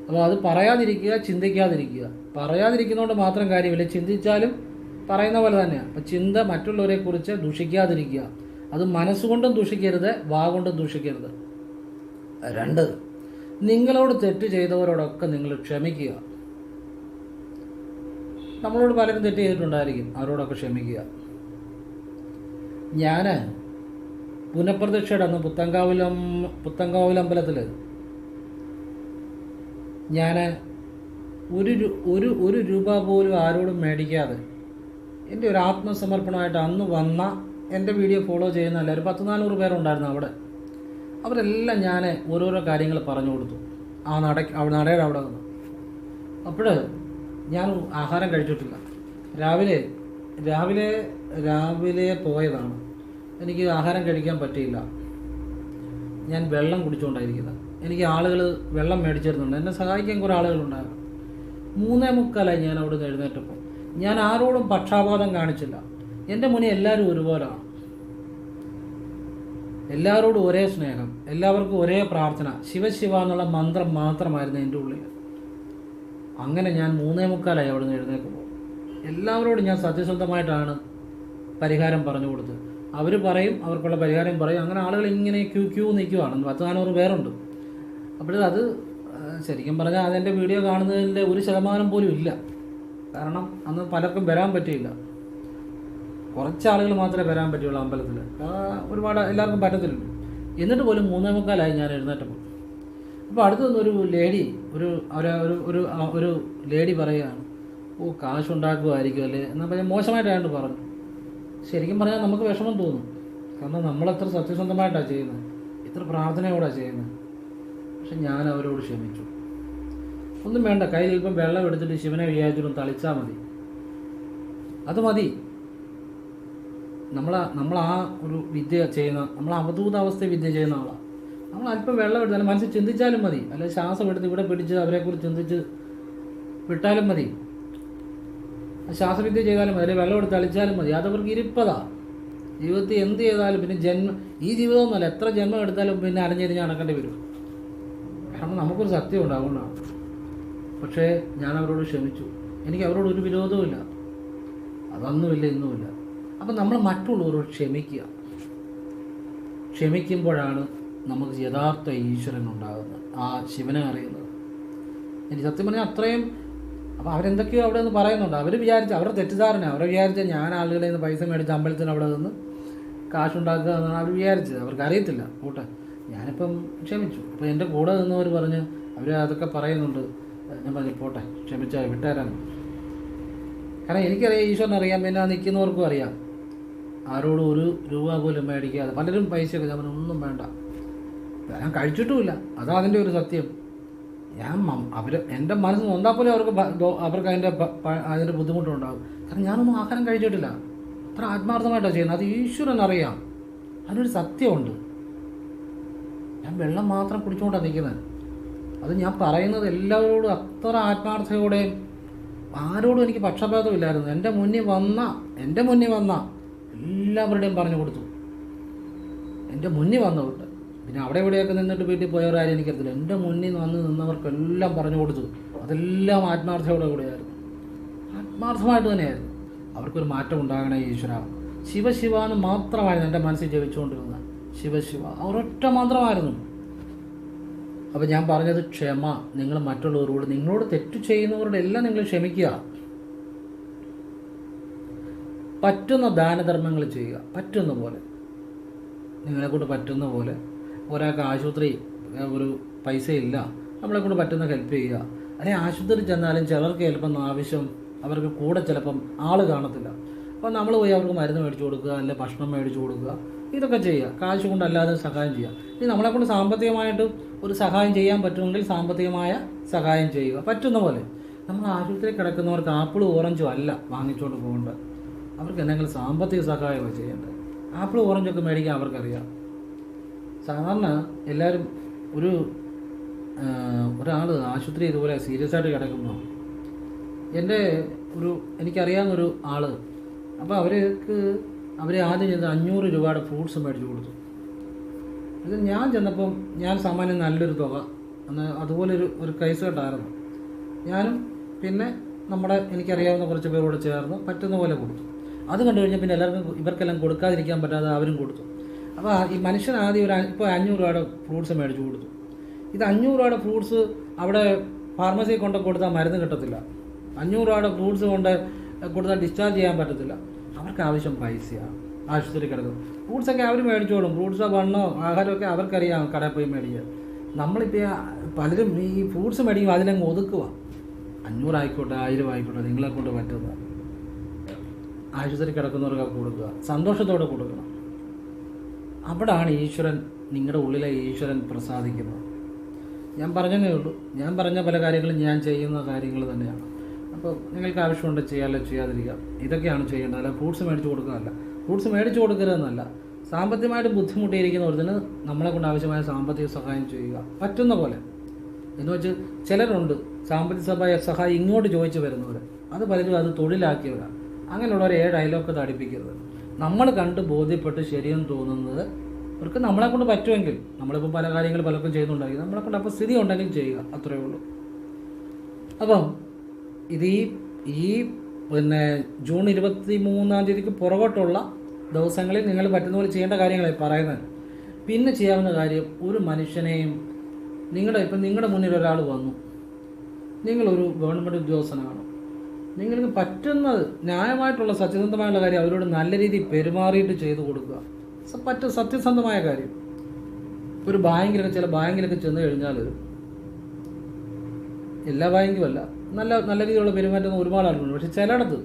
അപ്പോൾ അത് പറയാതിരിക്കുക, ചിന്തിക്കാതിരിക്കുക. പറയാതിരിക്കുന്നതുകൊണ്ട് മാത്രം കാര്യമില്ല, ചിന്തിച്ചാലും പറയുന്ന പോലെ തന്നെയാണ്. അപ്പം ചിന്ത മറ്റുള്ളവരെക്കുറിച്ച് ദുഷിക്കാതിരിക്കുക. അത് മനസ്സുകൊണ്ടും ദുഷിക്കരുത്, വാഗൊണ്ടും ദുഷിക്കരുത്. 2, നിങ്ങളോട് തെറ്റ് ചെയ്തവരോടൊക്കെ നിങ്ങൾ ക്ഷമിക്കുക. നമ്മളോട് പലരും തെറ്റ് ചെയ്തിട്ടുണ്ടായിരിക്കും, അവരോടൊക്കെ ക്ഷമിക്കുക. ഞാൻ പുനഃപ്രതിഷ്ഠയുടെ അന്ന് പുത്തങ്കാവിലമ്പലത്തിൽ ഞാൻ ഒരു രൂപ പോലും ആരോടും മേടിക്കാതെ എൻ്റെ ഒരു ആത്മസമർപ്പണമായിട്ട് അന്ന് വന്ന എൻ്റെ വീഡിയോ ഫോളോ ചെയ്യുന്ന എല്ലാവരും 100-400 പേരുണ്ടായിരുന്നു അവിടെ. അവരെല്ലാം ഞാൻ ഓരോരോ കാര്യങ്ങൾ പറഞ്ഞു കൊടുത്തു. ആ നടയുടെ അവിടെ നിന്ന്. അപ്പോൾ ഞാൻ ആഹാരം കഴിച്ചിട്ടില്ല. രാവിലെ പോയതാണ്. എനിക്ക് ആഹാരം കഴിക്കാൻ പറ്റിയില്ല. ഞാൻ വെള്ളം കുടിച്ചുകൊണ്ടായിരിക്കുന്നത്. എനിക്ക് ആളുകൾ വെള്ളം മേടിച്ചിരുന്നുണ്ട്. എന്നെ സഹായിക്കാൻ കുറേ ആളുകളുണ്ടായിരുന്നു. 3:45 ഞാൻ അവിടെ നിന്ന് എഴുന്നേറ്റപ്പോൾ. ഞാൻ ആരോടും പക്ഷാപാതം കാണിച്ചില്ല. എൻ്റെ മുന്നിൽ എല്ലാവരും ഒരുപോലെയാണ്. എല്ലാവരോടും ഒരേ സ്നേഹം, എല്ലാവർക്കും ഒരേ പ്രാർത്ഥന. ശിവശിവ എന്നുള്ള മന്ത്രം മാത്രമായിരുന്നു എൻ്റെ ഉള്ളിൽ. അങ്ങനെ ഞാൻ 3:45 അവിടെ നിന്ന് എഴുന്നേൽക്കുമ്പോൾ എല്ലാവരോടും ഞാൻ സത്യസന്ധമായിട്ടാണ് പരിഹാരം പറഞ്ഞു കൊടുത്തത്. അവർ പറയും, അവർക്കുള്ള പരിഹാരം പറയും. അങ്ങനെ ആളുകൾ ഇങ്ങനെ ക്യൂ നിൽക്കുവാണ്. 10-400 പേരുണ്ട്. അത് ശരിക്കും പറഞ്ഞാൽ അതെൻ്റെ വീഡിയോ കാണുന്നതിൻ്റെ 1% പോലും ഇല്ല. കാരണം അന്ന് പലർക്കും വരാൻ പറ്റിയില്ല. കുറച്ച് ആളുകൾ മാത്രമേ വരാൻ പറ്റുള്ളൂ അമ്പലത്തിൽ. ഒരുപാട് എല്ലാവർക്കും പറ്റത്തില്ല. എന്നിട്ട് പോലും 3:45 ഞാൻ എഴുന്നേറ്റപ്പോൾ. അപ്പോൾ അടുത്ത് നിന്നൊരു ലേഡി ഒരു ലേഡി പറയുകയാണ്, കാശുണ്ടാക്കുമായിരിക്കും അല്ലേ എന്നാൽ ഞാൻ മോശമായിട്ടായിട്ട് പറഞ്ഞു. ശരിക്കും പറഞ്ഞാൽ നമുക്ക് വിഷമം തോന്നും. കാരണം നമ്മളെത്ര സത്യസന്ധമായിട്ടാണ് ചെയ്യുന്നത്, എത്ര പ്രാർത്ഥനയോടാണ് ചെയ്യുന്നത്. പക്ഷെ ഞാൻ അവരോട് ക്ഷമിച്ചു. ഒന്നും വേണ്ട, കയ്യിൽ ഇപ്പം വെള്ളം എടുത്തിട്ട് ശിവനെ വിചാരിച്ചിട്ടും തളിച്ചാൽ മതി, അത് മതി. നമ്മൾ ആ ഒരു വിദ്യ ചെയ്യുന്ന, നമ്മൾ അവധൂതാവസ്ഥ വിദ്യ ചെയ്യുന്ന ആളാണ്. നമ്മൾ അല്പം വെള്ളം എടുത്താലും മനസ്സിൽ ചിന്തിച്ചാലും മതി. അല്ലെങ്കിൽ ശ്വാസം എടുത്ത് ഇവിടെ പിടിച്ച് അവരെക്കുറിച്ച് ചിന്തിച്ച് വിട്ടാലും മതി. ശ്വാസവിദ്യ ചെയ്താലും മതി, അല്ലെങ്കിൽ വെള്ളം എടുത്ത് തളിച്ചാലും മതി. അതവർക്ക് ഇരിപ്പതാ. ജീവിതത്തിൽ എന്ത് ചെയ്താലും പിന്നെ ഈ ജീവിതമൊന്നുമല്ല, എത്ര ജന്മം എടുത്താലും പിന്നെ അരഞ്ഞിരിഞ്ഞ് നടക്കേണ്ടി വരും. കാരണം നമുക്കൊരു സത്യം ഉണ്ടാവുന്നതാണ്. പക്ഷേ ഞാൻ അവരോട് ക്ഷമിച്ചു. എനിക്ക് അവരോട് ഒരു വിരോധവുമില്ല. അതൊന്നുമില്ല, ഇന്നുമില്ല. അപ്പം നമ്മൾ മറ്റുള്ളവരോട് ക്ഷമിക്കുക. ക്ഷമിക്കുമ്പോഴാണ് നമുക്ക് യഥാർത്ഥ ഈശ്വരൻ ഉണ്ടാകുന്നത്, ആ ശിവനെ അറിയുന്നത്. എനിക്ക് സത്യം പറഞ്ഞാൽ അത്രയും. അപ്പോൾ അവരെന്തൊക്കെയോ അവിടെ നിന്ന് പറയുന്നുണ്ട്. അവരുടെ തെറ്റിദ്ധാരണ. അവരെ വിചാരിച്ച ഞാൻ ആളുകളിൽ നിന്ന് പൈസ മേടിച്ച് അമ്പലത്തിന് അവിടെ നിന്ന് കാശുണ്ടാക്കുക എന്നാണ് അവർ വിചാരിച്ചത്. അവർക്ക് അറിയത്തില്ല. കൂട്ടെ, ഞാനിപ്പം ക്ഷമിച്ചു. അപ്പോൾ എൻ്റെ കൂടെ നിന്നവർ പറഞ്ഞ് അവർ അതൊക്കെ പറയുന്നുണ്ട്. ഞാൻ പറഞ്ഞു പോട്ടെ, ക്ഷമിച്ചാൽ വിട്ടുതരാൻ. കാരണം എനിക്കറിയാം, ഈശ്വരനറിയാം, പിന്നെ നിൽക്കുന്നവർക്കും അറിയാം. ആരോടും ഒരു രൂപ പോലും മേടിക്കാതെ പലരും പൈസയൊക്കെ ഞാൻ പറഞ്ഞു ഒന്നും വേണ്ട, ഞാൻ കഴിച്ചിട്ടുമില്ല. അതാ അതിൻ്റെ ഒരു സത്യം. എൻ്റെ മനസ്സ് നൊന്താൽ പോലും അവർക്ക് അതിൻ്റെ ബുദ്ധിമുട്ടുണ്ടാകും. കാരണം ഞാനൊന്നും ആഹാരം കഴിച്ചിട്ടില്ല. അത്ര ആത്മാർത്ഥമായിട്ടാണ് ചെയ്യുന്നത്. അത് ഈശ്വരൻ അറിയാം. അതിനൊരു സത്യമുണ്ട്. ഞാൻ വെള്ളം മാത്രം കുടിച്ചുകൊണ്ടാണ് നിൽക്കുന്നത്. അത് ഞാൻ പറയുന്നത് എല്ലാവരോടും അത്ര ആത്മാർത്ഥയോടെ, ആരോടും എനിക്ക് പക്ഷപാതമില്ലായിരുന്നു. എൻ്റെ മുന്നിൽ വന്ന എല്ലാവരുടെയും പറഞ്ഞു കൊടുത്തു. എൻ്റെ മുന്നിൽ വന്നവർക്ക്. പിന്നെ അവിടെ എവിടെയൊക്കെ നിന്നിട്ട് വീട്ടിൽ പോയവരാരും എനിക്കറിയില്ല. എൻ്റെ മുന്നിൽ നിന്നവർക്കെല്ലാം പറഞ്ഞു കൊടുത്തു. അതെല്ലാം ആത്മാർത്ഥയോടെ കൂടെയായിരുന്നു. ആത്മാർത്ഥമായിട്ട് തന്നെയായിരുന്നു. അവർക്കൊരു മാറ്റം ഉണ്ടാകണേ ഈശ്വര. ശിവശിവ എന്ന് മാത്രമായിരുന്നു എൻ്റെ മനസ്സിൽ ജപിച്ചുകൊണ്ടിരുന്നത്. ശിവശിവ ഒരൊറ്റ മന്ത്രമായിരുന്നു. അപ്പോൾ ഞാൻ പറഞ്ഞത് ക്ഷമ. നിങ്ങൾ മറ്റുള്ളവരോട്, നിങ്ങളോട് തെറ്റ് ചെയ്യുന്നവരുടെ എല്ലാം നിങ്ങൾ ക്ഷമിക്കുക. പറ്റുന്ന ദാനധർമ്മങ്ങൾ ചെയ്യുക. പറ്റുന്ന പോലെ, നിങ്ങളെക്കൊണ്ട് പറ്റുന്ന പോലെ. ഒരാൾക്ക് ആശുപത്രി ഒരു പൈസ ഇല്ല, നമ്മളെക്കൊണ്ട് പറ്റുന്ന ഹെൽപ്പ് ചെയ്യുക. അല്ലെങ്കിൽ ആശുപത്രി ചെന്നാലും ചിലർക്ക് ചിലപ്പം ആവശ്യം, അവർക്ക് കൂടെ ചിലപ്പം ആൾ കാണത്തില്ല. അപ്പോൾ നമ്മൾ പോയി അവർക്ക് മരുന്ന് മേടിച്ചു കൊടുക്കുക, അല്ലെങ്കിൽ ഭക്ഷണം മേടിച്ചു കൊടുക്കുക. ഇതൊക്കെ ചെയ്യുക. കാശ് കൊണ്ടല്ലാതെ സഹായം ചെയ്യുക. ഇനി നമ്മളെക്കൊണ്ട് സാമ്പത്തികമായിട്ട് ഒരു സഹായം ചെയ്യാൻ പറ്റുമെങ്കിൽ സാമ്പത്തികമായ സഹായം ചെയ്യുക. പറ്റുന്ന പോലെ. നമ്മൾ ആശുപത്രി കിടക്കുന്നവർക്ക് ആപ്പിളും ഓറഞ്ചും അല്ല വാങ്ങിച്ചുകൊണ്ട് പോകേണ്ടത്. അവർക്ക് എന്തെങ്കിലും സാമ്പത്തിക സഹായമൊക്കെ ചെയ്യേണ്ടത്. ആപ്പിളും ഓറഞ്ചൊക്കെ മേടിക്കാൻ അവർക്കറിയാം. സാധാരണ എല്ലാവരും ഒരാൾ ആശുപത്രി ഇതുപോലെ സീരിയസ് ആയിട്ട് കിടക്കുമ്പോൾ എനിക്കറിയാവുന്നൊരു ആൾ, അപ്പോൾ അവരെ ആദ്യം ചെന്ന് 500 രൂപയുടെ ഫ്രൂട്ട്സ് മേടിച്ച് കൊടുത്തു. ഇത് ഞാൻ ചെന്നപ്പം ഞാൻ സാമാന്യം നല്ലൊരു തുക, അതുപോലെ ഒരു കേസ് കെട്ടായിരുന്നു. ഞാനും പിന്നെ എനിക്കറിയാവുന്ന കുറച്ച് പേരോട് ചേർന്ന് പറ്റുന്ന പോലെ കൊടുത്തു. അത് കണ്ടു കഴിഞ്ഞാൽ പിന്നെ ഇവർക്കെല്ലാം കൊടുക്കാതിരിക്കാൻ പറ്റാതെ അവരും കൊടുത്തു. അപ്പോൾ ഈ മനുഷ്യൻ ആദ്യം ഇപ്പോൾ 500 രൂപയുടെ ഫ്രൂട്ട്സ് മേടിച്ച് കൊടുത്തു. ഇത് 500 രൂപയുടെ ഫ്രൂട്ട്സ് അവിടെ ഫാർമസിയിൽ കൊണ്ട് കൊടുത്താൽ മരുന്ന് കിട്ടത്തില്ല. 500 രൂപയുടെ ഫ്രൂട്ട്സ് കൊണ്ട് കൊടുത്താൽ ഡിസ്ചാർജ് ചെയ്യാൻ പറ്റത്തില്ല. അവർക്ക് ആവശ്യം പൈസയാണ്. ആശുപത്രി കിടക്കുന്നത് ഫ്രൂട്ട്സൊക്കെ അവർ മേടിച്ചോളും. ഫ്രൂട്ട്സോ ബണ്ണോ ആഹാരമൊക്കെ അവർക്കറിയാം കടയിൽ പോയി മേടിക്കുക. നമ്മളിപ്പോൾ പലരും ഈ ഫ്രൂട്ട്സ് മേടിക്കുമ്പോൾ അതിലങ്ങ് ഒതുക്കുക. 500 ആയിക്കോട്ടെ, 1000 ആയിക്കോട്ടെ, നിങ്ങളെ കൊണ്ട് പറ്റുന്ന ആശുപത്രി കിടക്കുന്നവർക്ക് കൊടുക്കുക. സന്തോഷത്തോടെ കൊടുക്കണം. അവിടാണ് ഈശ്വരൻ, നിങ്ങളുടെ ഉള്ളിലെ ഈശ്വരൻ പ്രസാദിക്കുന്നത്. ഞാൻ പറഞ്ഞതേ ഉള്ളൂ. ഞാൻ പറഞ്ഞ പല കാര്യങ്ങളും ഞാൻ ചെയ്യുന്ന കാര്യങ്ങൾ തന്നെയാണ്. അപ്പോൾ നിങ്ങൾക്ക് ആവശ്യമുണ്ട് ചെയ്യാമല്ലോ, ചെയ്യാതിരിക്കുക. ഇതൊക്കെയാണ് ചെയ്യേണ്ടത്. അല്ല ഫ്രൂട്ട്സ് മേടിച്ച് കൊടുക്കുകയല്ല. ഫ്രൂട്ട്സ് മേടിച്ച് കൊടുക്കരുതെന്നല്ല, സാമ്പത്തികമായിട്ട് ബുദ്ധിമുട്ടിയിരിക്കുന്ന ഒരുത്തിന് നമ്മളെ കൊണ്ട് ആവശ്യമായ സാമ്പത്തിക സഹായം ചെയ്യുക പറ്റുന്ന പോലെ. എന്ന് വെച്ച് ചിലരുണ്ട് സാമ്പത്തിക സഹായം ഇങ്ങോട്ട് ചോദിച്ചു വരുന്നവർ, അത് പലരും അത് തൊഴിലാക്കിയവരാണ്. അങ്ങനെയുള്ളവരെ 7 അയലൊക്കെ തടിപ്പിക്കരുത്. നമ്മൾ കണ്ട് ബോധ്യപ്പെട്ട് ശരിയെന്ന് തോന്നുന്നത് അവർക്ക് നമ്മളെ കൊണ്ട് പറ്റുമെങ്കിൽ, നമ്മളിപ്പോൾ പല കാര്യങ്ങൾ പലർക്കും ചെയ്യുന്നുണ്ടാക്കി, നമ്മളെ കൊണ്ട് അപ്പോൾ സ്ഥിതി ഉണ്ടെങ്കിൽ ചെയ്യുക, അത്രയേ ഉള്ളൂ. അപ്പം ഇത് ഈ ജൂൺ 23-ാം തീയതിക്ക് പുറകോട്ടുള്ള ദിവസങ്ങളിൽ നിങ്ങൾ പറ്റുന്ന പോലെ ചെയ്യേണ്ട കാര്യങ്ങളായി പറയുന്നത്. പിന്നെ ചെയ്യാവുന്ന കാര്യം, ഒരു മനുഷ്യനെയും നിങ്ങളുടെ മുന്നിൽ ഒരാൾ വന്നു, നിങ്ങളൊരു ഗവൺമെൻറ് ഉദ്യോഗസ്ഥനാണ്, നിങ്ങൾക്ക് പറ്റുന്നത് ന്യായമായിട്ടുള്ള സത്യസന്ധമായുള്ള കാര്യം അവരോട് നല്ല രീതിയിൽ പെരുമാറിയിട്ട് ചെയ്തു കൊടുക്കുക. സത്യസന്ധമായ കാര്യം. ഒരു ചില ബാങ്കിലൊക്കെ ചെന്ന് കഴിഞ്ഞാൽ, എല്ലാ ബാങ്കും അല്ല, നല്ല രീതിയിലുള്ള പെരുമാറ്റം ഒരുപാട് ആളുകളുണ്ട്. പക്ഷെ ചിലയിടത്ത്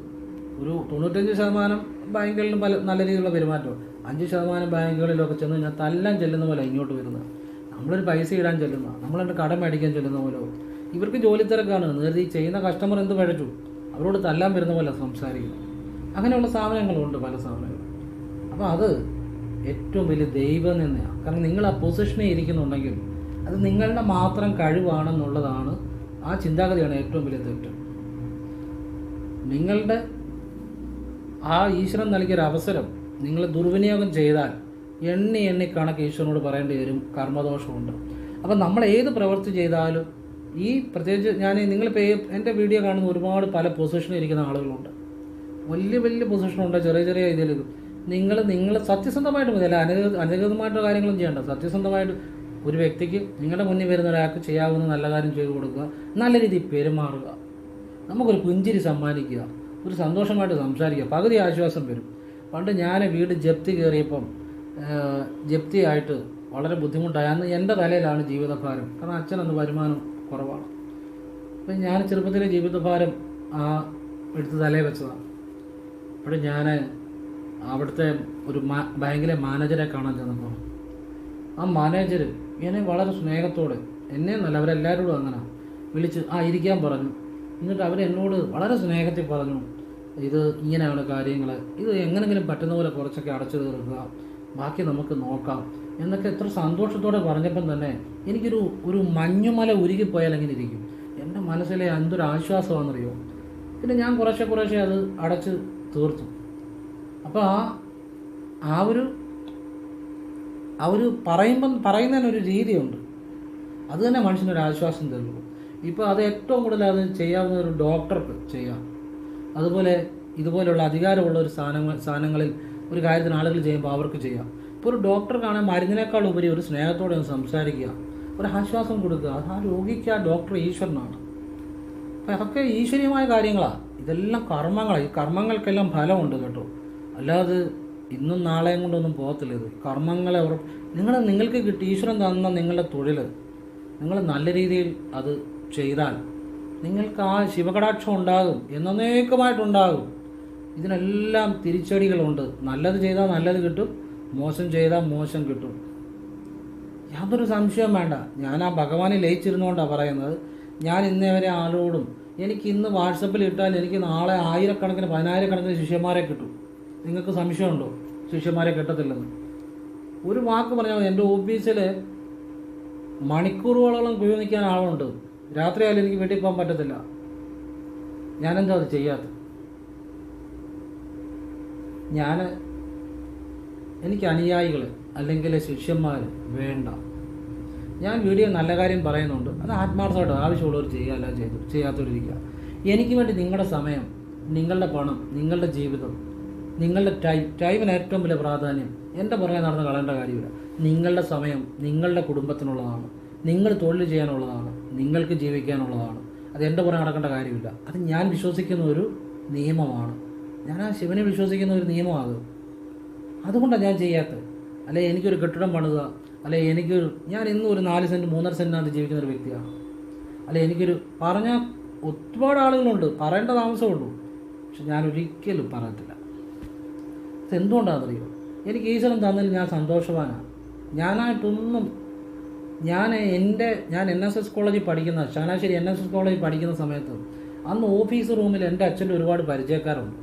ഒരു 95% ബാങ്കുകളിലും നല്ല രീതിയിലുള്ള പെരുമാറ്റമാണ്. 5% ബാങ്കുകളിലൊക്കെ ചെന്ന് കഴിഞ്ഞാൽ തല്ലാൻ ചെല്ലുന്ന പോലെ ഇങ്ങോട്ട് വരുന്നത്. നമ്മളൊരു പൈസ ഇടാൻ ചെല്ലുന്ന, നമ്മളെൻ്റെ കടം മേടിക്കാൻ ചെല്ലുന്ന പോലെ. ഇവർക്ക് ജോലി തിരക്കാണ്. നേരത്തെ ഈ ചെയ്യുന്ന കസ്റ്റമർ എന്ത് പഴച്ചു, അവരോട് തല്ലാൻ വരുന്ന പോലെ സംസാരിക്കുന്നു. അങ്ങനെയുള്ള സ്ഥാപനങ്ങളുണ്ട്, പല സ്ഥാപനങ്ങളും. അപ്പോൾ അത് ഏറ്റവും വലിയ ദൈവം തന്നെയാണ്. കാരണം നിങ്ങൾ ആ പൊസിഷനിൽ ഇരിക്കുന്നുണ്ടെങ്കിൽ അത് നിങ്ങളുടെ മാത്രം കഴിവാണെന്നുള്ളതാണ്. ആ ചിന്താഗതിയാണ് ഏറ്റവും വലിയ തെറ്റ്. നിങ്ങളുടെ ആ ഈശ്വരൻ നൽകിയൊരു അവസരം നിങ്ങൾ ദുർവിനിയോഗം ചെയ്താൽ എണ്ണി കണക്ക് ഈശ്വരനോട് പറയേണ്ടി വരും. കർമ്മദോഷമുണ്ട്. അപ്പം നമ്മൾ ഏത് പ്രവൃത്തി ചെയ്താലും പ്രത്യേകിച്ച് നിങ്ങളിപ്പോൾ എൻ്റെ വീഡിയോ കാണുന്ന ഒരുപാട് പല പൊസിഷനിൽ ഇരിക്കുന്ന ആളുകളുണ്ട്. വലിയ പൊസിഷനുണ്ട്, ചെറിയ ഇതിൽ. നിങ്ങൾ സത്യസന്ധമായിട്ട് മതി. അല്ല അനധികൃതമായിട്ടുള്ള കാര്യങ്ങളും ചെയ്യേണ്ട. സത്യസന്ധമായിട്ട് ഒരു വ്യക്തിക്ക്, നിങ്ങളുടെ മുന്നിൽ വരുന്ന ഒരാൾക്ക് ചെയ്യാവുന്ന നല്ല കാര്യം ചെയ്തു കൊടുക്കുക, നല്ല രീതിയിൽ പെരുമാറുക, നമുക്കൊരു പുഞ്ചിരി സമ്മാനിക്കുക, ഒരു സന്തോഷമായിട്ട് സംസാരിക്കുക, പകുതി ആശ്വാസം വരും. പണ്ട് ഞാൻ വീട് ജപ്തി കയറിയപ്പം ജപ്തിയായിട്ട് വളരെ ബുദ്ധിമുട്ടായി. അന്ന് എൻ്റെ തലയിലാണ് ജീവിതഭാരം. കാരണം അച്ഛനന്ന് വരുമാനം കുറവാണ്. അപ്പം ഞാൻ ചെറുപ്പത്തിലെ ജീവിതഭാരം എടുത്ത് തലയിൽ വെച്ചതാണ്. അപ്പോൾ ഞാൻ അവിടുത്തെ ഒരു ബാങ്കിലെ മാനേജറെ കാണാൻ ചെന്നപ്പോൾ ആ മാനേജർ എന്നെ വളരെ സ്നേഹത്തോടെ, എന്നെ എന്നല്ല അവരെല്ലാവരോടും അങ്ങനെ വിളിച്ച് ഇരിക്കാൻ പറഞ്ഞു. എന്നിട്ട് അവരെന്നോട് വളരെ സ്നേഹത്തിൽ പറഞ്ഞു, ഇത് ഇങ്ങനെയാണ് കാര്യങ്ങൾ, ഇത് എങ്ങനെങ്കിലും പറ്റുന്ന പോലെ കുറച്ചൊക്കെ അടച്ചു തീർക്കുക, ബാക്കി നമുക്ക് നോക്കാം എന്നൊക്കെ എത്ര സന്തോഷത്തോടെ പറഞ്ഞപ്പം തന്നെ എനിക്കൊരു മഞ്ഞുമല ഉരുകിപ്പോയാൽ എങ്ങനെ ഇരിക്കും. എൻ്റെ മനസ്സിലെ എന്തൊരു ആശ്വാസമാണെന്നറിയോ. പിന്നെ ഞാൻ കുറേശ്ശെ അത് അടച്ച് തീർത്തു. അപ്പോൾ ആ ഒരു പറയുന്നതിനൊരു രീതിയുണ്ട്. അത് തന്നെ മനുഷ്യനൊരു ആശ്വാസം തരുള്ളൂ. ഇപ്പോൾ അത് ഏറ്റവും കൂടുതൽ അത് ചെയ്യാവുന്ന ഒരു ഡോക്ടർക്ക് ചെയ്യാം. അതുപോലെ ഇതുപോലെയുള്ള അധികാരമുള്ള ഒരു സ്ഥാനങ്ങളിൽ ഒരു കാര്യത്തിന് ആളുകൾ ചെയ്യുമ്പോൾ അവർക്ക് ചെയ്യാം. ഇപ്പോൾ ഒരു ഡോക്ടർ കാണാൻ മരുന്നിനേക്കാൾ ഉപരി ഒരു സ്നേഹത്തോടെ ഒന്ന് സംസാരിക്കുക, ഒരു ആശ്വാസം കൊടുക്കുക. ആ രോഗിക്ക് ആ ഡോക്ടർ ഈശ്വരനാണ്. അപ്പം അതൊക്കെ ഈശ്വരീയമായ കാര്യങ്ങളാണ്. ഇതെല്ലാം കർമ്മങ്ങളാണ്. ഈ കർമ്മങ്ങൾക്കെല്ലാം ഫലമുണ്ട് കേട്ടോ. അല്ലാതെ ഇന്നും നാളെയും കൊണ്ടൊന്നും പോകത്തില്ല. ഇത് കർമ്മങ്ങളെ നിങ്ങൾക്ക് കിട്ടി ഈശ്വരൻ തന്ന നിങ്ങളുടെ തൊഴിൽ നിങ്ങൾ നല്ല രീതിയിൽ അത് ചെയ്താൽ നിങ്ങൾക്ക് ആ ശിവകടാക്ഷം ഉണ്ടാകും, എന്നേക്കുമായിട്ടുണ്ടാകും. ഇതിനെല്ലാം തിരിച്ചടികളുണ്ട്. നല്ലത് ചെയ്താൽ നല്ലത് കിട്ടും, മോശം ചെയ്താൽ മോശം കിട്ടും. യാതൊരു സംശയം വേണ്ട. ഞാൻ ആ ഭഗവാനെ ലയിച്ചിരുന്നുകൊണ്ടാണ് പറയുന്നത്. ഞാൻ ഇന്നേവരെ ആളോടും എനിക്ക് ഇന്ന് വാട്സപ്പിൽ ഇട്ടാൽ എനിക്ക് നാളെ 1000കണക്കിന് 10000കണക്കിന് ശിഷ്യന്മാരെ കിട്ടും. നിങ്ങൾക്ക് സംശയമുണ്ടോ ശിഷ്യന്മാരെ കിട്ടത്തില്ലെന്ന്? ഒരു വാക്ക് പറഞ്ഞാൽ എൻ്റെ ഓഫീസിൽ മണിക്കൂറുകളോളം ക്യൂ നിൽക്കാൻ ആളുണ്ട്. രാത്രിയായാലും എനിക്ക് വീട്ടിൽ പോകാൻ പറ്റത്തില്ല. ഞാനെന്താ അത് ചെയ്യാത്തത്? എനിക്ക് അനുയായികൾ അല്ലെങ്കിൽ ശിഷ്യന്മാർ വേണ്ട. ഞാൻ വീഡിയോ നല്ല കാര്യം പറയുന്നുണ്ട്, അത് ആത്മാർത്ഥമായിട്ട് ആവശ്യമുള്ളവർ ചെയ്യുക, അല്ല ചെയ്യാത്തവരിരിക്കുക. എനിക്ക് വേണ്ടി നിങ്ങളുടെ സമയം, നിങ്ങളുടെ പണം, നിങ്ങളുടെ ജീവിതം, നിങ്ങളുടെ ടൈമിന് ഏറ്റവും വലിയ പ്രാധാന്യം. എൻ്റെ പുറകെ നടന്ന് കളയേണ്ട കാര്യമില്ല. നിങ്ങളുടെ സമയം നിങ്ങളുടെ കുടുംബത്തിനുള്ളതാണ്, നിങ്ങൾ തൊഴിൽ ചെയ്യാനുള്ളതാണ്, നിങ്ങൾക്ക് ജീവിക്കാനുള്ളതാണ്. അത് എൻ്റെ പുറകെ നടക്കേണ്ട കാര്യമില്ല. അത് ഞാൻ വിശ്വസിക്കുന്ന ഒരു നിയമമാണ്. ഞാൻ ആ ശിവനെ വിശ്വസിക്കുന്ന ഒരു നിയമമാണ്. അതുകൊണ്ടാണ് ഞാൻ ചെയ്യാത്തത്. അല്ലെ എനിക്കൊരു കെട്ടിടം പണിതുക, അല്ലെ ഞാൻ ഇന്നും ഒരു 4 സെൻറ്റ് 3.5 സെൻറ്റിനകത്ത് ജീവിക്കുന്ന ഒരു വ്യക്തിയാണ്. അല്ലെ പറഞ്ഞാൽ ഒരുപാട് ആളുകളുണ്ട്, പറയേണ്ട താമസമുള്ളൂ. പക്ഷെ ഞാൻ ഒരിക്കലും പറയത്തില്ല. ഇതെന്തുകൊണ്ടാണെന്നറിയോ? എനിക്ക് ഈശ്വരൻ തന്നതിൽ ഞാൻ സന്തോഷവാനാണ്. ഞാനായിട്ടൊന്നും ഞാൻ NSS കോളേജിൽ പഠിക്കുന്ന ചങ്ങനാശ്ശേരി NSS കോളേജിൽ പഠിക്കുന്ന സമയത്ത് അന്ന് ഓഫീസ് റൂമിൽ എൻ്റെ അച്ഛൻ്റെ ഒരുപാട് പരിചയക്കാരുണ്ട്.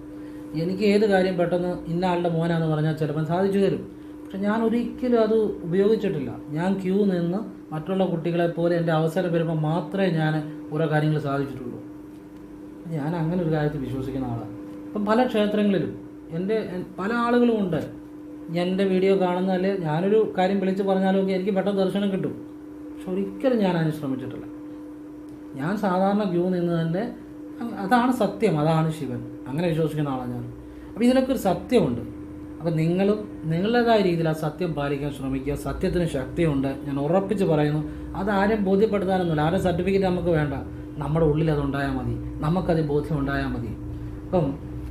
എനിക്ക് ഏത് കാര്യം പെട്ടെന്ന് ഇന്ന ആളുടെ മോനാന്ന് പറഞ്ഞാൽ ചിലപ്പോൾ സാധിച്ചു തരും. പക്ഷെ ഞാൻ ഒരിക്കലും അത് ഉപയോഗിച്ചിട്ടില്ല. ഞാൻ ക്യൂ നിന്ന് മറ്റുള്ള കുട്ടികളെ പോലെ എൻ്റെ അവസരം വരുമ്പോൾ മാത്രമേ ഞാൻ ഓരോ കാര്യങ്ങൾ സാധിച്ചിട്ടുള്ളൂ. ഞാൻ അങ്ങനെ ഒരു കാര്യത്തിൽ വിശ്വസിക്കുന്ന ആളാണ്. ഇപ്പം പല ക്ഷേത്രങ്ങളിലും പല ആളുകളും ഉണ്ട്. എൻ്റെ വീഡിയോ കാണുന്നതല്ലേ, ഞാനൊരു കാര്യം വിളിച്ച് പറഞ്ഞാലൊക്കെ എനിക്ക് പെട്ടെന്ന് ദർശനം കിട്ടും. പക്ഷെ ഒരിക്കലും ഞാൻ അതിന് ശ്രമിച്ചിട്ടില്ല. ഞാൻ സാധാരണ ക്യൂ നിന്ന് തന്നെ, അതാണ് സത്യം, അതാണ് ശിവൻ, അങ്ങനെ വിശ്വസിക്കുന്ന ആളാണ് ഞാൻ. അപ്പോൾ ഇതിനൊക്കെ ഒരു സത്യമുണ്ട്. അപ്പോൾ നിങ്ങളും നിങ്ങളുടേതായ രീതിയിൽ ആ സത്യം പാലിക്കാൻ ശ്രമിക്കുക. സത്യത്തിന് ശക്തിയുണ്ട്, ഞാൻ ഉറപ്പിച്ച് പറയുന്നു. അതാരും ബോധ്യപ്പെടുത്താനൊന്നുമില്ല. ആരും സർട്ടിഫിക്കറ്റ് നമുക്ക് വേണ്ട. നമ്മുടെ ഉള്ളിൽ അതുണ്ടായാൽ മതി, നമുക്കത് ബോധ്യം ഉണ്ടായാൽ മതി. അപ്പം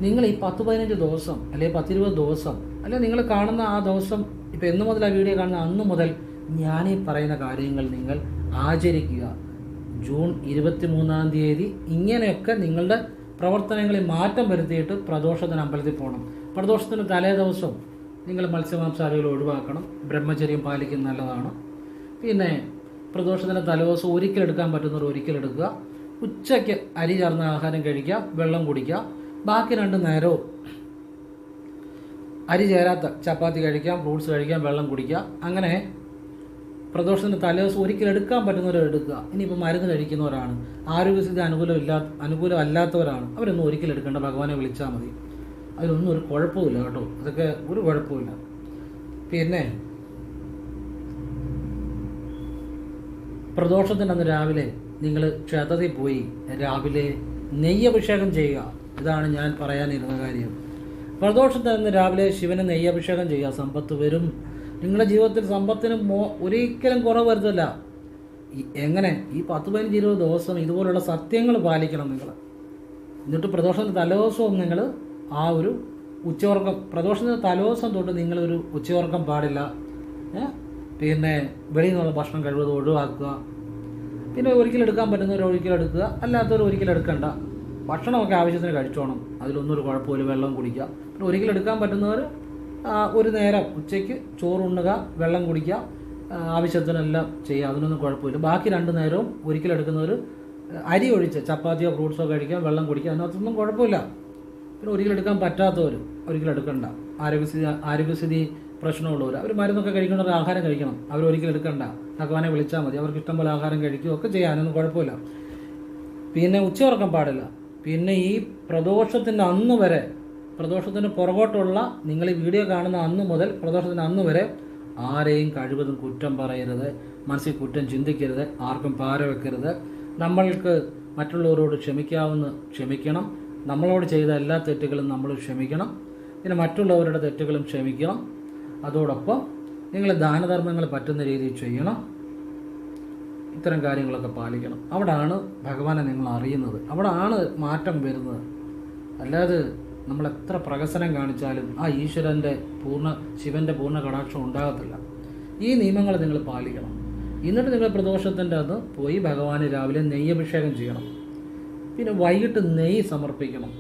നിങ്ങൾ ഈ 10-15 ദിവസം അല്ലെങ്കിൽ 10-20 ദിവസം അല്ലെങ്കിൽ നിങ്ങൾ കാണുന്ന ആ ദിവസം, ഇപ്പോൾ എന്ന് മുതൽ ആ വീഡിയോ കാണുന്ന അന്ന് മുതൽ ഞാനീ പറയുന്ന കാര്യങ്ങൾ നിങ്ങൾ ആചരിക്കുക. ജൂൺ 23-ാം തീയതി ഇങ്ങനെയൊക്കെ നിങ്ങളുടെ പ്രവർത്തനങ്ങളിൽ മാറ്റം വരുത്തിയിട്ട് പ്രദോഷത്തിന് അമ്പലത്തിൽ പോകണം. പ്രദോഷത്തിന് തലേ ദിവസം നിങ്ങൾ മത്സ്യമാംസാദികൾ ഒഴിവാക്കണം. ബ്രഹ്മചര്യം പാലിക്കുന്നത് നല്ലതാണ്. പിന്നെ പ്രദോഷത്തിന് തലേദിവസം ഒരിക്കലെടുക്കാൻ പറ്റുന്നവർ ഒരിക്കലെടുക്കുക. ഉച്ചയ്ക്ക് അരി ചേർന്ന ആഹാരം കഴിക്കുക, വെള്ളം കുടിക്കുക. ബാക്കി 2 നേരവും അരി ചേരാത്ത ചപ്പാത്തി കഴിക്കാം, ഫ്രൂട്ട്സ് കഴിക്കാം, വെള്ളം കുടിക്കുക. അങ്ങനെ പ്രദോഷത്തിന് തലേദിവസം ഒരിക്കലെടുക്കാൻ പറ്റുന്നവർ എടുക്കുക. ഇനിയിപ്പോൾ മരുന്ന് കഴിക്കുന്നവരാണ്, ആരോഗ്യസ്ഥിതി അനുകൂലമല്ലാത്തവരാണ്, അവരൊന്നും ഒരിക്കലെടുക്കേണ്ട, ഭഗവാനെ വിളിച്ചാൽ മതി. അതിലൊന്നും ഒരു കുഴപ്പമില്ല കേട്ടോ, അതൊക്കെ ഒരു കുഴപ്പമില്ല. പിന്നെ പ്രദോഷത്തിൻ്റെ അന്ന് രാവിലെ നിങ്ങൾ ക്ഷേത്രത്തിൽ പോയി രാവിലെ നെയ്യഭിഷേകം ചെയ്യുക. ഇതാണ് ഞാൻ പറയാനിരുന്ന കാര്യം. പ്രദോഷത്തിന് അന്ന് രാവിലെ ശിവന് നെയ്യഭിഷേകം ചെയ്യുക. സമ്പത്ത് വരും. നിങ്ങളുടെ ജീവിതത്തിൽ സമ്പത്തിന് ഒരിക്കലും കുറവ് വരുത്തില്ല. എങ്ങനെ? ഈ 10-15-20 ദിവസം ഇതുപോലുള്ള സത്യങ്ങൾ പാലിക്കണം നിങ്ങൾ. എന്നിട്ട് പ്രദോഷത്തിൻ്റെ തലേദിവസവും നിങ്ങൾ ആ ഒരു ഉച്ചയുറക്കം, പ്രദോഷത്തിൻ്റെ തലേദിവസം തൊട്ട് നിങ്ങളൊരു ഉച്ചയുറക്കം പാടില്ല. പിന്നെ വെളിയിൽ നിന്നുള്ള ഭക്ഷണം കഴിവതും ഒഴിവാക്കുക. പിന്നെ ഒരിക്കലെടുക്കാൻ പറ്റുന്നവർ ഒരിക്കലെടുക്കുക, അല്ലാത്തവർ ഒരിക്കലെടുക്കണ്ട. ഭക്ഷണമൊക്കെ ആവശ്യത്തിന് കഴിച്ചോണം, അതിലൊന്നും ഒരു കുഴപ്പമില്ല. വെള്ളം കുടിക്കുക. പിന്നെ ഒരിക്കലെടുക്കാൻ പറ്റുന്നവർ ഒരു നേരം ഉച്ചയ്ക്ക് ചോറുണ്ണുക, വെള്ളം കുടിക്കുക, ആവശ്യത്തിനെല്ലാം ചെയ്യുക, അതിനൊന്നും കുഴപ്പമില്ല. ബാക്കി 2 നേരവും ഒരിക്കലെടുക്കുന്നവർ അരി ഒഴിച്ച് ചപ്പാത്തിയോ ഫ്രൂട്ട്സോ കഴിക്കാം, വെള്ളം കുടിക്കുക, അതിനകത്തൊന്നും കുഴപ്പമില്ല. പിന്നെ ഒരിക്കലെടുക്കാൻ പറ്റാത്തവർ ഒരിക്കലെടുക്കണ്ട. ആരോഗ്യസ്ഥിതി പ്രശ്നമുള്ളവർ, അവർ മരുന്നൊക്കെ കഴിക്കുന്നവർ ആഹാരം കഴിക്കണം, അവർ ഒരിക്കലെടുക്കണ്ട. ഭഗവാനെ വിളിച്ചാൽ മതി, അവർക്ക് ഇഷ്ടം പോലെ ആഹാരം കഴിക്കുകയൊക്കെ ചെയ്യാനൊന്നും കുഴപ്പമില്ല. പിന്നെ ഉച്ചയുറക്കം പാടില്ല. പിന്നെ ഈ പ്രദോഷത്തിൻ്റെ അന്ന് വരെ, പ്രദോഷത്തിന് പുറകോട്ടുള്ള നിങ്ങൾ ഈ വീഡിയോ കാണുന്ന അന്ന് മുതൽ പ്രദോഷത്തിൻ്റെ അന്ന് വരെ ആരെയും കഴിവതും കുറ്റം പറയരുത്, മനസ്സിൽ കുറ്റം ചിന്തിക്കരുത്, ആർക്കും പാര വെക്കരുത്. നമ്മൾക്ക് മറ്റുള്ളവരോട് ക്ഷമിക്കണം. നമ്മളോട് ചെയ്ത എല്ലാ തെറ്റുകളും നമ്മൾ ക്ഷമിക്കണം. പിന്നെ മറ്റുള്ളവരുടെ തെറ്റുകളും ക്ഷമിക്കണം. അതോടൊപ്പം നിങ്ങൾ ദാനധർമ്മങ്ങൾ പറ്റുന്ന രീതിയിൽ ചെയ്യണം. ഇത്തരം കാര്യങ്ങളൊക്കെ പാലിക്കണം. അവിടാണ് ഭഗവാനെ നിങ്ങൾ അറിയുന്നത്, അവിടാണ് മാറ്റം വരുന്നത്. അല്ലാതെ നമ്മൾ എത്ര പ്രകസനം കാണിച്ചാലും ആ ശിവൻ്റെ പൂർണ്ണ കടാക്ഷം ഉണ്ടാകത്തില്ല. ഈ നിയമങ്ങൾ നിങ്ങൾ പാലിക്കണം. എന്നിട്ട് നിങ്ങൾ പ്രദോഷത്തിൻ്റെ അന്ന് പോയി ഭഗവാന് രാവിലെ നെയ്യഭിഷേകം ചെയ്യണം. പിന്നെ വൈകിട്ട് നെയ്യ് സമർപ്പിക്കണം.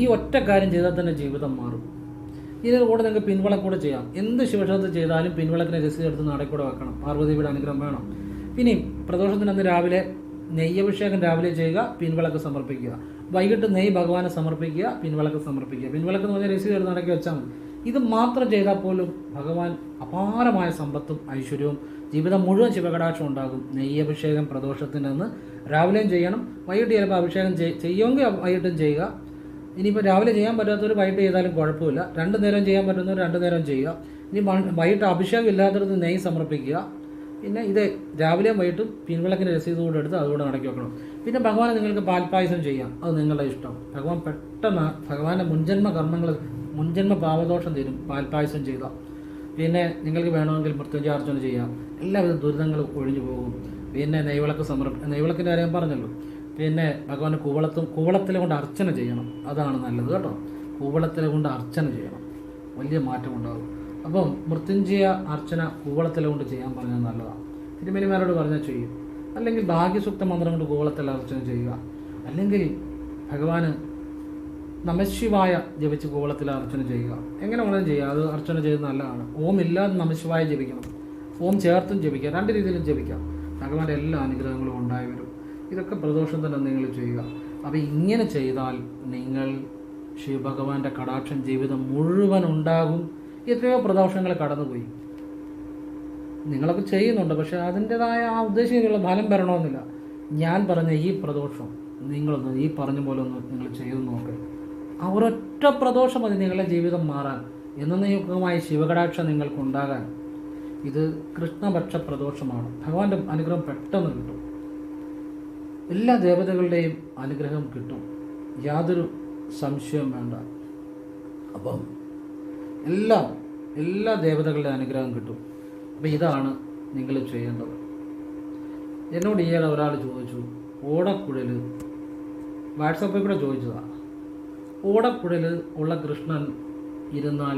ഈ ഒറ്റ കാര്യം ചെയ്താൽ തന്നെ ജീവിതം മാറും. ഇതിന് കൂടെ നിങ്ങൾക്ക് പിൻവിളക്കൂടെ ചെയ്യാം. എന്ത് ശിവക്ഷേത്രത്തിൽ ചെയ്താലും പിൻവിളക്കിനെ രസീത് എടുത്ത് നടക്കൂടെ വെക്കണം. പാർവതിയുടെ അനുഗ്രഹം വേണം. ഇനി പ്രദോഷത്തിന് അന്ന് രാവിലെ നെയ്യഭിഷേകം രാവിലെ ചെയ്യുക, പിൻവിളക്ക് സമർപ്പിക്കുക. വൈകിട്ട് നെയ്യ് ഭഗവാനെ സമർപ്പിക്കുക, പിൻവിളക്ക് സമർപ്പിക്കുക. പിൻവിളക്ക് എന്ന് പറഞ്ഞാൽ രസീത് എടുത്ത് നടക്കി വെച്ചാൽ മതി. ഇത് മാത്രം ചെയ്താൽ പോലും ഭഗവാൻ അപാരമായ സമ്പത്തും ഐശ്വര്യവും ജീവിതം മുഴുവൻ ശിവകടാക്ഷം ഉണ്ടാകും. നെയ്യഭിഷേകം പ്രദോഷത്തിൻ്റെ അന്ന് രാവിലെയും ചെയ്യണം, വൈകിട്ട് ചിലപ്പോൾ അഭിഷേകം ചെയ്യുമെങ്കിൽ വൈകിട്ടും ചെയ്യുക. ഇനിയിപ്പോൾ രാവിലെ ചെയ്യാൻ പറ്റാത്തവർ വൈകിട്ട് ചെയ്താലും കുഴപ്പമില്ല. 2 നേരം ചെയ്യാൻ പറ്റുന്നവർ 2 നേരം ചെയ്യുക. ഇനി വൈകിട്ട് അഭിഷേകം ഇല്ലാത്തടത്ത് നെയ്യ് സമർപ്പിക്കുക. പിന്നെ ഇത് രാവിലെയും വൈകിട്ടും പിൻവിളക്കിൻ്റെ രസീത് കൂടെ എടുത്ത് അതുകൂടെ നടക്കി വെക്കണം. പിന്നെ ഭഗവാനെ നിങ്ങൾക്ക് പാൽപ്പായസം ചെയ്യാം, അത് നിങ്ങളുടെ ഇഷ്ടം. ഭഗവാൻ പെട്ടെന്ന് ഭഗവാന്റെ മുൻജന്മ പാപദോഷം തരും പാൽപ്പായസം ചെയ്താൽ. പിന്നെ നിങ്ങൾക്ക് വേണമെങ്കിൽ മൃത്യുഞ്ജയാർച്ചന ചെയ്യാം, എല്ലാവിധ ദുരിതങ്ങളും ഒഴിഞ്ഞു പോകും. പിന്നെ നെയ്വിളക്കിൻ്റെ കാര്യം പറഞ്ഞല്ലോ. പിന്നെ ഭഗവാന് കൂവളത്തിലെ കൊണ്ട് അർച്ചന ചെയ്യണം, അതാണ് നല്ലത് കേട്ടോ. കൂവളത്തിലെ കൊണ്ട് അർച്ചന ചെയ്യണം, വലിയ മാറ്റം ഉണ്ടാകും. അപ്പം മൃത്യുഞ്ജയ അർച്ചന കൂവളത്തിലെ കൊണ്ട് ചെയ്യാൻ പറഞ്ഞാൽ നല്ലതാണ്. തിരുമേനിമാരോട് പറഞ്ഞാൽ ചെയ്യും. അല്ലെങ്കിൽ ഭാഗ്യസൂക്ത മന്ത്രം കൊണ്ട് കൂവളത്തിലെ അർച്ചന ചെയ്യുക. അല്ലെങ്കിൽ ഭഗവാന് നമശിവായ ജപിച്ച് കോവളത്തിൽ അർച്ചന ചെയ്യുക. എങ്ങനെ വേണമെങ്കിലും ചെയ്യുക, അത് അർച്ചന ചെയ്ത് നല്ലതാണ്. ഓം ഇല്ലാതെ നമശിവായ ജപിക്കണം, ഓം ചേർത്തും ജപിക്കാം, രണ്ട് രീതിയിലും ജപിക്കാം. ഭഗവാന്റെ എല്ലാ അനുഗ്രഹങ്ങളും ഉണ്ടായി വരും. ഇതൊക്കെ പ്രദോഷം തന്നെ നിങ്ങൾ ചെയ്യുക. അപ്പോൾ ഇങ്ങനെ ചെയ്താൽ നിങ്ങൾ ശിവഭഗവാന്റെ കടാക്ഷം ജീവിതം മുഴുവൻ ഉണ്ടാകും. എത്രയോ പ്രദോഷങ്ങൾ കടന്നുപോയി, നിങ്ങളൊക്കെ ചെയ്യുന്നുണ്ട്, പക്ഷേ അതിൻ്റെതായ ആ ഉദ്ദേശിച്ചുള്ള ഫലം വരണമെന്നില്ല. ഞാൻ പറഞ്ഞ ഈ പ്രദോഷം നിങ്ങളൊന്ന് ഈ പറഞ്ഞ പോലെ ഒന്ന് നിങ്ങൾ ചെയ്തു നോക്കുക. ആ ഒരൊറ്റ പ്രദോഷം മതി നിങ്ങളുടെ ജീവിതം മാറാൻ, എന്നേക്കുമായ ശിവകടാക്ഷം നിങ്ങൾക്കുണ്ടാകാൻ. ഇത് കൃഷ്ണപക്ഷ പ്രദോഷമാണ്. ഭഗവാന്റെ അനുഗ്രഹം പെട്ടെന്ന് കിട്ടും, എല്ലാ ദേവതകളുടെയും അനുഗ്രഹം കിട്ടും, യാതൊരു സംശയവും വേണ്ട. അപ്പം എല്ലാ ദേവതകളുടെ അനുഗ്രഹം കിട്ടും. അപ്പം ഇതാണ് നിങ്ങൾ ചെയ്യേണ്ടത്. എന്നോട് ഈയിടെ ഒരാൾ ചോദിച്ചു, ഓടക്കുഴൽ, വാട്സാപ്പിൽ കൂടെ ചോദിച്ചതാണ്, ഓടക്കുഴൽ ഉള്ള കൃഷ്ണൻ ഇരുന്നാൽ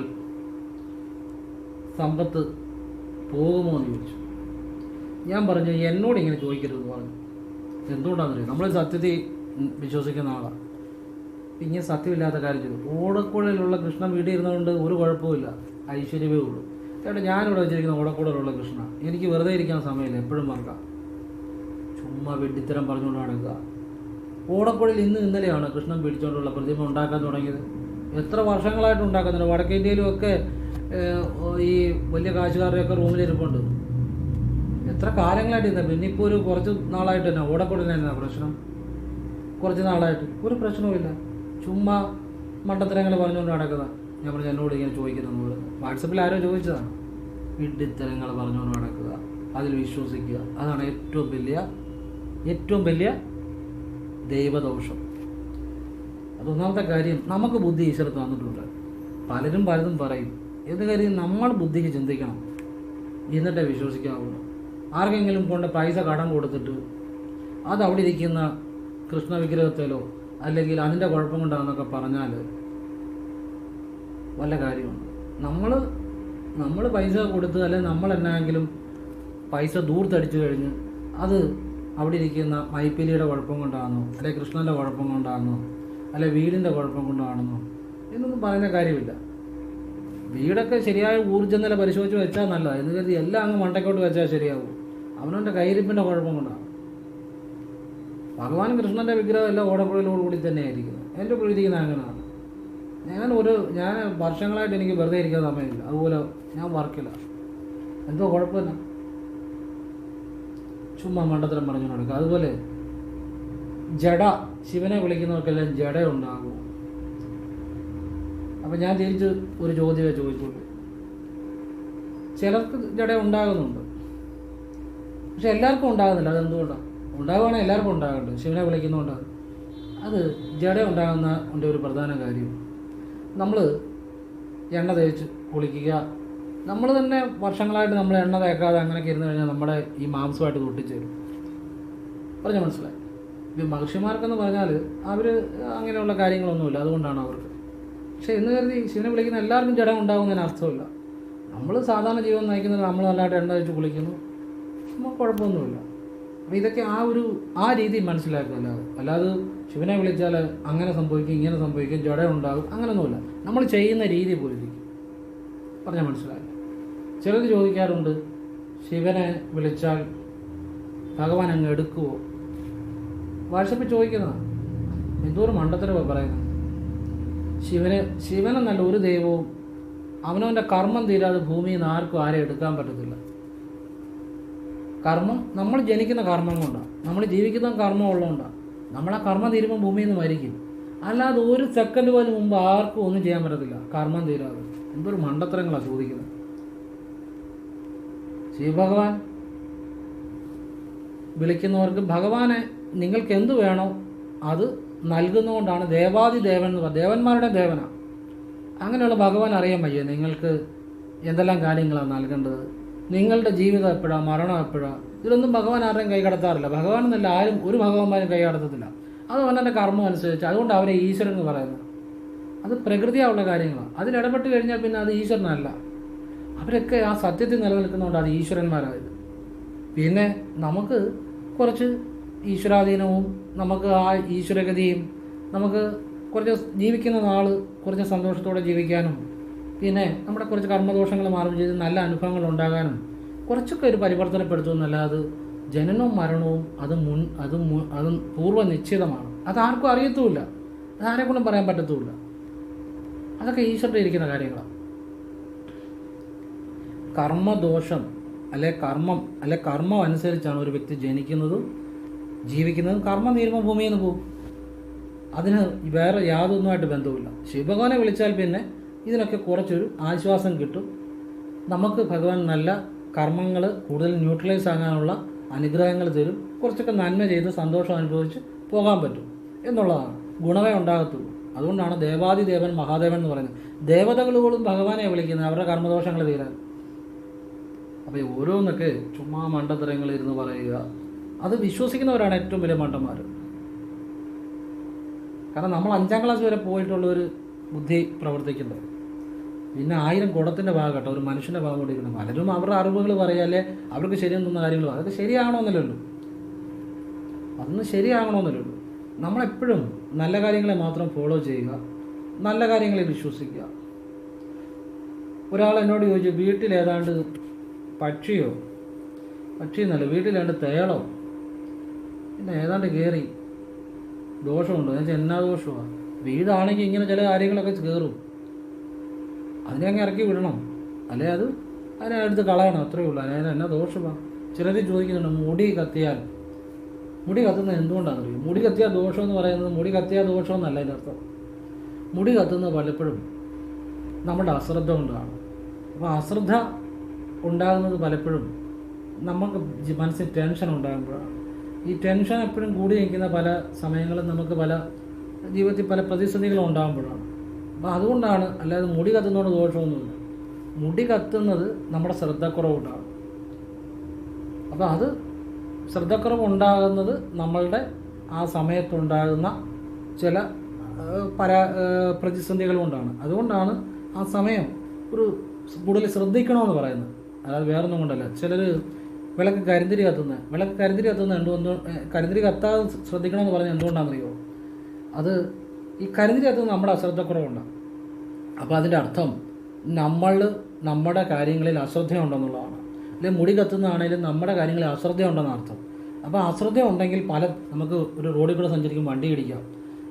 സമ്പത്ത് പോകുമോ എന്ന് ചോദിച്ചു. ഞാൻ പറഞ്ഞു, എന്നോട് ഇങ്ങനെ ചോദിക്കരുത് പറഞ്ഞു. എന്തുകൊണ്ടാണെന്നറിയാം, നമ്മൾ സത്യത്തിൽ വിശ്വസിക്കുന്ന ആളാണ്. ഇങ്ങനെ സത്യമില്ലാത്ത കാര്യം ചെയ്തു. ഓടക്കുഴലുള്ള കൃഷ്ണൻ വീട്ടിൽ ഇരുന്നുകൊണ്ട് ഒരു കുഴപ്പമില്ല, ഐശ്വര്യമേ ഉള്ളൂ. ചേട്ടാ, ഞാനിവിടെ വെച്ചിരിക്കുന്ന ഓടക്കുഴലുള്ള കൃഷ്ണ, എനിക്ക് വെറുതെ ഇരിക്കാൻ സമയമില്ല, എപ്പോഴും മറക്കാം, ചുമ്മാ വെട്ടിത്തരം പറഞ്ഞുകൊണ്ട് നടക്കുക. ഓടക്കുഴൽ ഇന്നലെയാണ് കൃഷ്ണൻ പിടിച്ചുകൊണ്ടുള്ള പ്രതിമ ഉണ്ടാക്കാൻ തുടങ്ങിയത്. എത്ര വർഷങ്ങളായിട്ട് ഉണ്ടാക്കുന്നുണ്ട്. വടക്കേ ഇന്ത്യയിലും ഒക്കെ ഈ വലിയ കാശുകാരുടെയൊക്കെ റൂമിലിരിപ്പുണ്ട്. എത്ര കാലങ്ങളായിട്ട് ഇരുന്നത്. പിന്നെ ഇപ്പോൾ ഒരു കുറച്ച് നാളായിട്ട് തന്നെ ഓടക്കുഴലിന് തന്നെ പ്രശ്നം. കുറച്ച് നാളായിട്ട് ഒരു പ്രശ്നവുമില്ല, ചുമ്മാ മണ്ടത്തരങ്ങൾ പറഞ്ഞുകൊണ്ട് നടക്കുക. ഞാൻ പറഞ്ഞു, എന്നോട് ഇങ്ങനെ ചോദിക്കുന്നത് വാട്സപ്പിൽ ആരോ ചോദിച്ചതാണ്. വിഡ്ഢിത്തരങ്ങൾ പറഞ്ഞുകൊണ്ട് നടക്കുക, അതിൽ വിശ്വസിക്കുക, അതാണ് ഏറ്റവും വലിയ ദൈവദോഷം. അതൊന്നാമത്തെ കാര്യം. നമുക്ക് ബുദ്ധി ഈശ്വരത്ത് തന്നിട്ടുണ്ട്. പലരും പറയും. ഏത് കാര്യം നമ്മൾ ബുദ്ധിക്ക് ചിന്തിക്കണം, എന്നിട്ടേ വിശ്വസിക്കാവുള്ളൂ. ആർക്കെങ്കിലും കൊണ്ട് പൈസ കടം കൊടുത്തിട്ട് അത് അവിടെ ഇരിക്കുന്ന കൃഷ്ണ വിഗ്രഹത്തിലോ അല്ലെങ്കിൽ അതിൻ്റെ കുഴപ്പം കൊണ്ടാണെന്നൊക്കെ പറഞ്ഞാൽ വല്ല കാര്യമുണ്ട്. നമ്മൾ പൈസ കൊടുത്ത് അല്ലെങ്കിൽ നമ്മൾ എന്നായെങ്കിലും പൈസ ദൂർത്തടിച്ചു കഴിഞ്ഞ് അത് അവിടെ ഇരിക്കുന്ന മൈപ്പിലിയുടെ കുഴപ്പം കൊണ്ടാണെന്നോ അല്ലെങ്കിൽ കൃഷ്ണൻ്റെ കുഴപ്പം കൊണ്ടാണെന്നോ അല്ലെങ്കിൽ വീടിൻ്റെ കുഴപ്പം കൊണ്ടാണെന്നോ എന്നൊന്നും പറയുന്ന കാര്യമില്ല. വീടൊക്കെ ശരിയായ ഊർജ്ജം നില പരിശോധിച്ച് വെച്ചാൽ നല്ലതാണ്. എന്ന് കരുതി എല്ലാം അങ്ങ് മണ്ടക്കോട്ട് വെച്ചാൽ ശരിയാവും. അവനവൻ്റെ കയ്യിരിപ്പിൻ്റെ കുഴപ്പം കൊണ്ടാണ്. ഭഗവാൻ കൃഷ്ണൻ്റെ വിഗ്രഹം എല്ലാം ഓടക്കുഴലോടുകൂടി തന്നെ ആയിരിക്കുന്നത്. എൻ്റെ പ്രതീക്ഷിക്കുന്നത് അങ്ങനെയാണ്. ഞാൻ വർഷങ്ങളായിട്ട് എനിക്ക് വെറുതെ ഇരിക്കാൻ സമയമില്ല, അതുപോലെ ഞാൻ വർക്കില്ല. എന്തോ കുഴപ്പമില്ല, ചുമ്മാ മണ്ടത്തരം പറഞ്ഞു കൊടുക്കുക. അതുപോലെ ജഡ, ശിവനെ വിളിക്കുന്നവർക്കെല്ലാം ജഡ ഉണ്ടാകും. അപ്പം ഞാൻ തിരിച്ച് ഒരു ചോദ്യമേ ചോദിച്ചുള്ളൂ. ചിലർക്ക് ജഡ ഉണ്ടാകുന്നുണ്ട്, പക്ഷെ എല്ലാവർക്കും ഉണ്ടാകുന്നില്ല. അതെന്തുകൊണ്ടാണ്? ഉണ്ടാകുവാണെങ്കിൽ എല്ലാവർക്കും ഉണ്ടാകുന്നുണ്ട്. ശിവനെ വിളിക്കുന്നതുകൊണ്ട് അത് ജഡ ഉണ്ടാകുന്ന ഒരു പ്രധാന കാര്യം, നമ്മൾ എണ്ണ തേച്ച് കുളിക്കുക. നമ്മൾ തന്നെ വർഷങ്ങളായിട്ട് നമ്മൾ എണ്ണ തേക്കാതെ അങ്ങനെയൊക്കെ ഇരുന്ന് കഴിഞ്ഞാൽ നമ്മുടെ ഈ മാംസമായിട്ട് തൊട്ടിച്ചേരും. പറഞ്ഞാൽ മനസ്സിലായി. ഇത് മഹർഷിമാർക്കെന്ന് പറഞ്ഞാൽ അവർ അങ്ങനെയുള്ള കാര്യങ്ങളൊന്നുമില്ല, അതുകൊണ്ടാണ് അവർക്ക്. പക്ഷേ എന്ന് കരുതി ശിവനെ വിളിക്കുന്ന എല്ലാവർക്കും ജഡം ഉണ്ടാകുന്നതിന് അർത്ഥമില്ല. നമ്മൾ സാധാരണ ജീവൻ നയിക്കുന്നത് നമ്മൾ നല്ലതായിട്ട് എണ്ണ തേച്ച് കുളിക്കുന്നു, നമുക്ക് കുഴപ്പമൊന്നുമില്ല. അപ്പോൾ ഇതൊക്കെ ആ രീതി മനസ്സിലാക്കുക. അല്ലാതെ ശിവനെ വിളിച്ചാൽ അങ്ങനെ സംഭവിക്കും ഇങ്ങനെ സംഭവിക്കും ജഡ ഉണ്ടാകും അങ്ങനെയൊന്നുമില്ല. നമ്മൾ ചെയ്യുന്ന രീതി പോലിരിക്കും. പറഞ്ഞാൽ മനസ്സിലായി. ചിലർ ചോദിക്കാറുണ്ട്, ശിവനെ വിളിച്ചാൽ ഭഗവാൻ അങ്ങ് എടുക്കുമോ? വാട്സപ്പിൽ ചോദിക്കുന്നതാണ്. എന്തോരം മണ്ടത്തരമാണ് പറയുന്നത്. ശിവനെന്നല്ല ഒരു ദൈവവും അവനവൻ്റെ കർമ്മം തീരാതെ ഭൂമിയിൽ നിന്ന് ആർക്കും ആരെ എടുക്കാൻ പറ്റത്തില്ല. കർമ്മം നമ്മൾ ജനിക്കുന്ന കർമ്മം കൊണ്ടാണ്, നമ്മൾ ജീവിക്കുന്ന കർമ്മം ഉള്ളതുകൊണ്ടാണ്. നമ്മളാ കർമ്മം തീരുമ്പോൾ ഭൂമിയിൽ നിന്ന് മരിക്കും. അല്ലാതെ ഒരു സെക്കൻഡ് പോലും മുമ്പ് ആർക്കും ഒന്നും ചെയ്യാൻ പറ്റത്തില്ല കർമ്മം തീരാതെ. എന്തൊരു മണ്ടത്തരങ്ങളാണ് ചോദിക്കുന്നത്. ശിവഭഗവാൻ വിളിക്കുന്നവർക്ക് ഭഗവാനെ നിങ്ങൾക്ക് എന്തു വേണോ അത് നൽകുന്നതുകൊണ്ടാണ് ദേവാദിദേവൻ എന്ന് പറയുന്നത്. ദേവന്മാരുടെ ദേവനാണ്. അങ്ങനെയുള്ള ഭഗവാൻ അറിയാൻ വയ്യ നിങ്ങൾക്ക് എന്തെല്ലാം കാര്യങ്ങളാണ് നൽകേണ്ടത്, നിങ്ങളുടെ ജീവിതം എപ്പോഴാണ്, മരണം എപ്പോഴാണ്, ഇതിലൊന്നും ഭഗവാൻ ആരുടെയും കൈ കടത്താറില്ല. ഭഗവാൻ എന്നല്ല ആരും ഒരു ഭഗവാന്മാരും കൈ കടത്തത്തില്ല. അത് അവൻ്റെ കർമ്മം അനുസരിച്ച്. അതുകൊണ്ട് അവരെ ഈശ്വരൻ എന്ന് പറയുന്നത്. അത് പ്രകൃതിയായുള്ള കാര്യങ്ങളാണ്. അതിലിടപെട്ട് കഴിഞ്ഞാൽ പിന്നെ അത് ഈശ്വരനല്ല. അവരൊക്കെ ആ സത്യത്തിൽ നിലനിൽക്കുന്നതുകൊണ്ട് അത് ഈശ്വരന്മാരായത്. പിന്നെ നമുക്ക് കുറച്ച് ഈശ്വരാധീനവും നമുക്ക് ആ ഈശ്വരഗതിയും നമുക്ക് കുറച്ച് ജീവിക്കുന്ന നാൾ കുറച്ച് സന്തോഷത്തോടെ ജീവിക്കാനും പിന്നെ നമ്മുടെ കുറച്ച് കർമ്മദോഷങ്ങൾ മാറുകയും ചെയ്ത് നല്ല അനുഭവങ്ങൾ ഉണ്ടാകാനും കുറച്ചൊക്കെ ഒരു പരിവർത്തനപ്പെടുത്തുമെന്നല്ലാതെ ജനനവും മരണവും അത് പൂർവ്വ നിശ്ചിതമാണ്. അതാർക്കും അറിയത്തുമില്ല, അതാരെക്കൊണ്ടും പറയാൻ പറ്റത്തുമില്ല. അതൊക്കെ ഈശ്വരൻ്റെ ഇരിക്കുന്ന കാര്യങ്ങളാണ്. കർമ്മദോഷം കർമ്മം അനുസരിച്ചാണ് ഒരു വ്യക്തി ജനിക്കുന്നതും ജീവിക്കുന്നതും. കർമ്മം തീരുമ്പോൾ ഭൂമിയിൽ നിന്ന് പോകും. അതിന് വേറെ യാതൊന്നുമായിട്ട് ബന്ധവുമില്ല. ശിവഭഗവാനെ വിളിച്ചാൽ പിന്നെ ഇതിനൊക്കെ കുറച്ചൊരു ആശ്വാസം കിട്ടും. നമുക്ക് ഭഗവാൻ നല്ല കർമ്മങ്ങൾ കൂടുതൽ ന്യൂട്രലൈസ് ആകാനുള്ള അനുഗ്രഹങ്ങൾ തരും. കുറച്ചൊക്കെ നന്മ ചെയ്ത് സന്തോഷം അനുഭവിച്ച് പോകാൻ പറ്റും എന്നുള്ളതാണ്. ഗുണമേ ഉണ്ടാകത്തുള്ളൂ. അതുകൊണ്ടാണ് ദേവാദിദേവൻ മഹാദേവൻ എന്ന് പറയുന്നത്. ദേവതകളുകളും ഭഗവാനെ വിളിക്കുന്നത് അവരുടെ കർമ്മദോഷങ്ങൾ തീരാൻ. അപ്പോൾ ഓരോന്നൊക്കെ ചുമ്മാ മണ്ടത്തരങ്ങളിരുന്ന് പറയുക, അത് വിശ്വസിക്കുന്നവരാണ് ഏറ്റവും വലിയ മണ്ടന്മാർ. കാരണം നമ്മൾ 5ാം ക്ലാസ് വരെ പോയിട്ടുള്ളൊരു ബുദ്ധി പ്രവർത്തിക്കുന്നത്. പിന്നെ 1000 കുടത്തിൻ്റെ ഭാഗം കേട്ടോ ഒരു മനുഷ്യൻ്റെ ഭാഗം കൊണ്ടിരിക്കുന്നത്. പലരും അവരുടെ അറിവുകൾ പറയാല്ലേ, അവർക്ക് ശരിയെന്ന് തോന്നുന്ന കാര്യങ്ങൾ അതൊക്കെ ശരിയാകണമെന്നില്ലല്ലോ. അതൊന്നും ശരിയാകണമെന്നില്ലല്ലോ. നമ്മളെപ്പോഴും നല്ല കാര്യങ്ങളെ മാത്രം ഫോളോ ചെയ്യുക, നല്ല കാര്യങ്ങളെ വിശ്വസിക്കുക. ഒരാൾ എന്നോട് ചോദിച്ചു, വീട്ടിലേതാണ്ട് പക്ഷിയെന്നല്ല, വീട്ടിലേതാണ്ട് തേളോ പിന്നെ ഏതാണ്ട് കയറി ദോഷമുണ്ടോ? ഞാൻ എന്നാ ദോഷമാണ്? വീടാണെങ്കിൽ ഇങ്ങനെ ചില കാര്യങ്ങളൊക്കെ കയറും, അതിനെ അങ്ങ് ഇറക്കി വിടണം, അല്ലെ അതിനെ എടുത്ത് കളയണം, അത്രയേ ഉള്ളൂ. അതിന് എന്നാ ദോഷമാണ്? ചിലർ ചോദിക്കുന്നുണ്ട്, മുടി കത്തുന്നത് എന്തുകൊണ്ടാണെന്ന് അറിയും? മുടി കത്തിയ ദോഷം എന്ന് പറയുന്നത് മുടി കത്തിയ ദോഷമെന്നല്ല അതിൻ്റെ അർത്ഥം. മുടി കത്തുന്നത് പലപ്പോഴും നമ്മുടെ അശ്രദ്ധ കൊണ്ടാണ്. അപ്പോൾ അശ്രദ്ധ ഉണ്ടാകുന്നത് പലപ്പോഴും നമുക്ക് മനസ്സിൽ ടെൻഷൻ ഉണ്ടാകുമ്പോഴാണ്. ഈ ടെൻഷൻ എപ്പോഴും കൂടി നിൽക്കുന്ന പല സമയങ്ങളും നമുക്ക് ജീവിതത്തിൽ പല പ്രതിസന്ധികളും ഉണ്ടാകുമ്പോഴാണ്. അപ്പോൾ അതുകൊണ്ടാണ്, അല്ലാതെ മുടി കത്തുന്നതുകൊണ്ട് ദോഷമൊന്നുമില്ല. മുടി കത്തുന്നത് നമ്മുടെ ശ്രദ്ധക്കുറവുണ്ടാകും. അപ്പോൾ അത് ശ്രദ്ധക്കുറവ് ഉണ്ടാകുന്നത് നമ്മളുടെ ആ സമയത്തുണ്ടാകുന്ന ചില പ്രതിസന്ധികൾ കൊണ്ടാണ്. അതുകൊണ്ടാണ് ആ സമയം കൂടുതൽ ശ്രദ്ധിക്കണമെന്ന് പറയുന്നത്. അതായത് വേറൊന്നും കൊണ്ടല്ല. ചിലർ വിളക്ക് കരിന്തിരി കത്തുന്നത് കരിന്തിരി കത്താതെ ശ്രദ്ധിക്കണമെന്ന് പറഞ്ഞാൽ എന്തുകൊണ്ടാണെന്നറിയോ? അത് ഈ കരിന്തിരി കത്തുന്നത് നമ്മുടെ അശ്രദ്ധക്കുറവുണ്ടാകും. അപ്പോൾ അതിൻ്റെ അർത്ഥം നമ്മുടെ കാര്യങ്ങളിൽ അശ്രദ്ധയുണ്ടെന്നുള്ളതാണ്. അല്ലെങ്കിൽ മുടി കത്തുന്നതാണെങ്കിലും നമ്മുടെ കാര്യങ്ങളിൽ അശ്രദ്ധയുണ്ടെന്ന് അർത്ഥം. അപ്പോൾ അശ്രദ്ധ ഉണ്ടെങ്കിൽ നമുക്ക് ഒരു റോഡിൽ കൂടെ സഞ്ചരിക്കുമ്പോൾ വണ്ടി ഇടിക്കാം,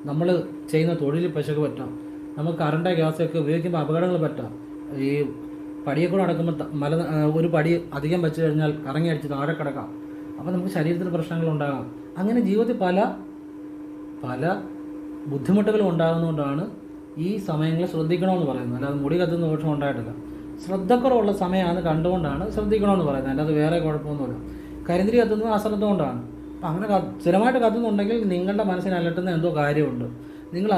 നമ്മൾ ചെയ്യുന്ന തൊഴിലിൽ പശക്ക് പറ്റാം, നമുക്ക് കറണ്ട് ഗ്യാസൊക്കെ ഉപയോഗിക്കുമ്പോൾ അപകടങ്ങൾ പറ്റാം. ഈ പടിയെ കൂടെ നടക്കുമ്പോൾ ഒരു പടി അധികം വെച്ച് കഴിഞ്ഞാൽ കറങ്ങി അടിച്ച് താഴെ കിടക്കാം. അപ്പോൾ നമുക്ക് ശരീരത്തിന് പ്രശ്നങ്ങളുണ്ടാകാം. അങ്ങനെ ജീവിതത്തിൽ പല ബുദ്ധിമുട്ടുകളും ഉണ്ടാകുന്നതുകൊണ്ടാണ് ഈ സമയങ്ങളിൽ ശ്രദ്ധിക്കണമെന്ന് പറയുന്നത്. അല്ലാതെ മുടി കത്തുന്ന ദോഷം ഉണ്ടായിട്ടില്ല. ശ്രദ്ധക്കുറവുള്ള സമയമാണ് കണ്ടുകൊണ്ടാണ് ശ്രദ്ധിക്കണമെന്ന് പറയുന്നത്. അല്ലാതെ വേറെ കുഴപ്പമൊന്നുമില്ല. കരിന്തിരി കത്തുന്നത് അശ്രദ്ധ കൊണ്ടാണ്. അപ്പം അങ്ങനെ സ്ഥിരമായിട്ട് കത്തുന്നുണ്ടെങ്കിൽ നിങ്ങളുടെ മനസ്സിനെ അലട്ടുന്ന എന്തോ കാര്യമുണ്ട്.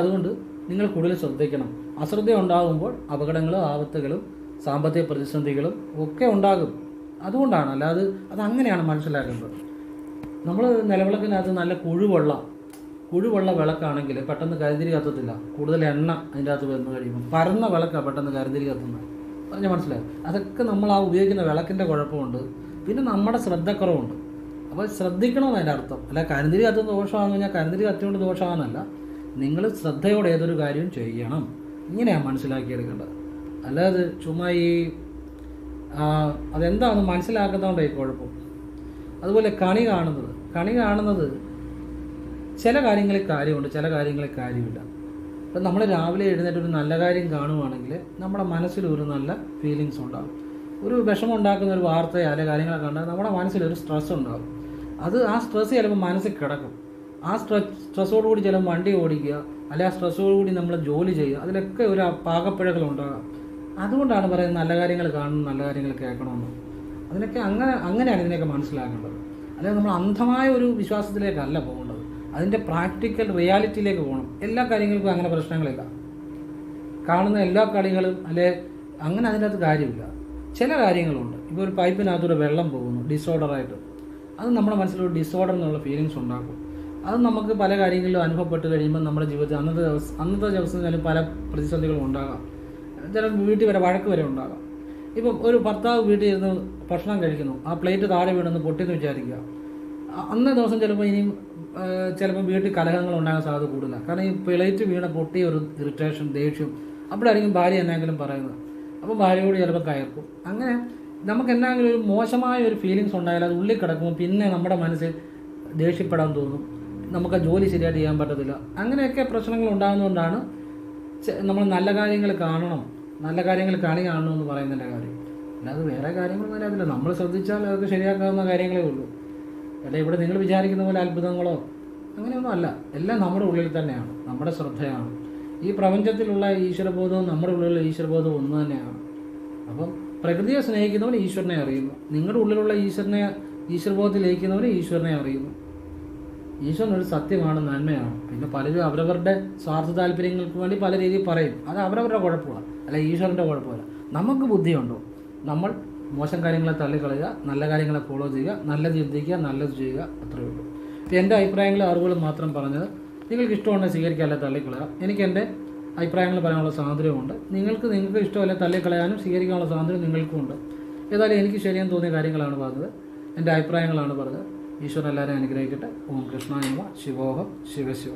അതുകൊണ്ട് നിങ്ങൾ കൂടുതൽ ശ്രദ്ധിക്കണം. അശ്രദ്ധ ഉണ്ടാകുമ്പോൾ അപകടങ്ങളും ആപത്തുകളും സാമ്പത്തിക പ്രതിസന്ധികളും ഒക്കെ ഉണ്ടാകും. അതുകൊണ്ടാണ്, അല്ലാതെ അതങ്ങനെയാണ് മനസ്സിലാക്കേണ്ടത്. നമ്മൾ നിലവിളക്കിനകത്ത് നല്ല കുഴുവുള്ള വിളക്കാണെങ്കിൽ പെട്ടെന്ന് കരിന്തിരി കത്തത്തില്ല. കൂടുതൽ എണ്ണ അതിൻ്റെ അകത്ത് വന്നു കഴിയുമ്പോൾ പരന്ന വിളക്കാണ് പെട്ടെന്ന് കരിന്തിരി കത്തുന്നത്. പറഞ്ഞാൽ മനസ്സിലായി. അതൊക്കെ നമ്മൾ ആ ഉപയോഗിക്കുന്ന വിളക്കിൻ്റെ കുഴപ്പമുണ്ട്, പിന്നെ നമ്മുടെ ശ്രദ്ധക്കുറവുണ്ട്. അപ്പോൾ ശ്രദ്ധിക്കണമെന്ന് അതിൻ്റെ അർത്ഥം. അല്ല കരിന്തിരി കത്തുന്ന ദോഷമാണെന്ന് പറഞ്ഞാൽ കരിന്തിരി കത്തിയോണ്ട് ദോഷമാണെന്നല്ല. നിങ്ങൾ ശ്രദ്ധയോടെ ഏതൊരു കാര്യവും ചെയ്യണം, ഇങ്ങനെയാണ് മനസ്സിലാക്കിയെടുക്കേണ്ടത്. അല്ലാതെ ചുമ്മാ അതെന്താണെന്ന് മനസ്സിലാക്കുന്നതുകൊണ്ടേ കുഴപ്പം. അതുപോലെ കണി കാണുന്നത് ചില കാര്യങ്ങളിൽ കാര്യമുണ്ട്, ചില കാര്യങ്ങളിൽ കാര്യമില്ല. ഇപ്പം നമ്മൾ രാവിലെ എഴുന്നേറ്റ് ഒരു നല്ല കാര്യം കാണുവാണെങ്കിൽ നമ്മുടെ മനസ്സിലൊരു നല്ല ഫീലിങ്സ് ഉണ്ടാകും. ഒരു വിഷമം ഉണ്ടാക്കുന്ന ഒരു വാർത്തയോ അല്ലെങ്കിൽ കാര്യങ്ങളൊക്കെ കണ്ടാൽ നമ്മുടെ മനസ്സിലൊരു സ്ട്രെസ് ഉണ്ടാകും. ആ സ്ട്രെസ് ചിലപ്പോൾ മനസ്സിൽ കിടക്കും. ആ സ്ട്രെസ്സോടുകൂടി ചിലപ്പോൾ വണ്ടി ഓടിക്കുക, അല്ലെങ്കിൽ ആ സ്ട്രെസ്സോടുകൂടി നമ്മൾ ജോലി ചെയ്യുക, അതിലൊക്കെ ഒരു പാകപ്പിഴകൾ ഉണ്ടാകാം. അതുകൊണ്ടാണ് പറയുന്നത് നല്ല കാര്യങ്ങൾ കാണണം, നല്ല കാര്യങ്ങൾ കേൾക്കണമെന്ന്. അതിനൊക്കെ അങ്ങനെയാണ് ഇതിനെയൊക്കെ മനസ്സിലാക്കേണ്ടത്. അല്ലെങ്കിൽ നമ്മൾ അന്ധമായ ഒരു വിശ്വാസത്തിലേക്കല്ല പോകേണ്ടത്. അതിൻ്റെ പ്രാക്ടിക്കൽ റിയാലിറ്റിയിലേക്ക് പോകണം. എല്ലാ കാര്യങ്ങൾക്കും അങ്ങനെ പ്രശ്നങ്ങളില്ല. കാണുന്ന എല്ലാ കളികളും അങ്ങനെ അതിനകത്ത് കാര്യമില്ല. ചില കാര്യങ്ങളുണ്ട്. ഇപ്പോൾ ഒരു പൈപ്പിനകത്തൂടെ വെള്ളം പോകുന്നു ഡിസോർഡറായിട്ട്, അത് നമ്മുടെ മനസ്സിലൊരു ഡിസോർഡർ എന്നുള്ള ഫീലിങ്സ് ഉണ്ടാക്കും. അത് നമുക്ക് പല കാര്യങ്ങളിലും അനുഭവപ്പെട്ട് കഴിയുമ്പോൾ നമ്മുടെ ജീവിതത്തിൽ അന്നത്തെ ദിവസം പല പ്രതിസന്ധികളും ഉണ്ടാകാം. ചില വീട്ടിൽ വരെ വഴക്ക് വരെ ഉണ്ടാകാം. ഇപ്പം ഒരു ഭർത്താവ് വീട്ടിൽ ഇരുന്ന് ഭക്ഷണം കഴിക്കുന്നു, ആ പ്ലേറ്റ് താഴെ വീണെന്ന് പൊട്ടിയെന്ന് വിചാരിക്കുക. അന്നേ ദിവസം ചിലപ്പോൾ ഇനിയും ചിലപ്പോൾ വീട്ടിൽ കലഹങ്ങൾ ഉണ്ടാകാൻ സാധ്യത കൂടുതല. കാരണം ഈ പ്ലേറ്റ് വീണ പൊട്ടിയ ഒരു ഇറിറ്റേഷൻ, ദേഷ്യം അപ്പോഴായിരിക്കും ഭാര്യ എന്നെങ്കിലും പറയുന്നത്. അപ്പോൾ ഭാര്യയോട് ചിലപ്പോൾ കയർക്കും. അങ്ങനെ നമുക്ക് എന്തെങ്കിലും ഒരു മോശമായ ഒരു ഫീലിങ്സ് ഉണ്ടായാൽ അത് ഉള്ളിൽ കിടക്കുമ്പോൾ പിന്നെ നമ്മുടെ മനസ്സിൽ ദേഷ്യപ്പെടാൻ തോന്നും, നമുക്ക് ജോലി ശരിയായിട്ട് ചെയ്യാൻ പറ്റത്തില്ല. അങ്ങനെയൊക്കെ പ്രശ്നങ്ങൾ ഉണ്ടാകുന്നതുകൊണ്ടാണ് നമ്മൾ നല്ല കാര്യങ്ങൾ കാണണം, നല്ല കാര്യങ്ങൾ കണി കാണണം എന്ന് പറയുന്നതിൻ്റെ കാര്യം. അല്ലാതെ വേറെ കാര്യങ്ങളൊന്നും അതില്ല. നമ്മൾ ശ്രദ്ധിച്ചാൽ അതൊക്കെ ശരിയാക്കാവുന്ന കാര്യങ്ങളേ ഉള്ളൂ. അല്ല ഇവിടെ നിങ്ങൾ വിചാരിക്കുന്ന പോലെ അത്ഭുതങ്ങളോ അങ്ങനെയൊന്നും അല്ല. എല്ലാം നമ്മുടെ ഉള്ളിൽ തന്നെയാണ്, നമ്മുടെ ശ്രദ്ധയാണ്. ഈ പ്രപഞ്ചത്തിലുള്ള ഈശ്വരബോധവും നമ്മുടെ ഉള്ളിലുള്ള ഈശ്വരബോധവും ഒന്ന് തന്നെയാണ്. അപ്പം പ്രകൃതിയെ സ്നേഹിക്കുന്നവന് ഈശ്വരനെ അറിയുന്നു, നിങ്ങളുടെ ഉള്ളിലുള്ള ഈശ്വരബോധത്തിൽ ലയിക്കുന്നവന് ഈശ്വരനെ അറിയുന്നു. ഈശ്വരൻ ഒരു സത്യമാണ്, നന്മയാണ്. പിന്നെ പലരും അവരവരുടെ സ്വാർത്ഥ താല്പര്യങ്ങൾക്ക് വേണ്ടി പല രീതിയിൽ പറയും. അത് അവരവരുടെ കുഴപ്പമാണ്, അല്ല ഈശ്വരൻ്റെ കുഴപ്പമില്ല. നമുക്ക് ബുദ്ധിയുണ്ടോ? നമ്മൾ മോശം കാര്യങ്ങളെ തള്ളിക്കളയുക, നല്ല കാര്യങ്ങളെ ഫോളോ ചെയ്യുക, നല്ലത് ചിന്തിക്കുക, നല്ലത് ചെയ്യുക, അത്രയേ ഉള്ളൂ. എൻ്റെ അഭിപ്രായങ്ങളും അറിവുകളും മാത്രം പറഞ്ഞത്. നിങ്ങൾക്ക് ഇഷ്ടമുണ്ടെങ്കിൽ സ്വീകരിക്കുക, അല്ലെ തള്ളിക്കളയുക. എനിക്ക് എൻ്റെ അഭിപ്രായങ്ങൾ പറയാനുള്ള സ്വാതന്ത്ര്യമുണ്ട്. നിങ്ങൾക്ക് ഇഷ്ടമല്ല തള്ളിക്കളയാനും സ്വീകരിക്കാനുള്ള സ്വാതന്ത്ര്യം നിങ്ങൾക്കുമുണ്ട്. ഏതായാലും എനിക്ക് ശരിയെന്ന് തോന്നിയ കാര്യങ്ങളാണ് പറഞ്ഞത്, എൻ്റെ അഭിപ്രായങ്ങളാണ് പറഞ്ഞത്. ഈശ്വരൻ എല്ലാവരെയും അനുഗ്രഹിക്കട്ടെ. ഓം കൃഷ്ണായ നമഃ. ശിവോഹം. ശിവശിവ.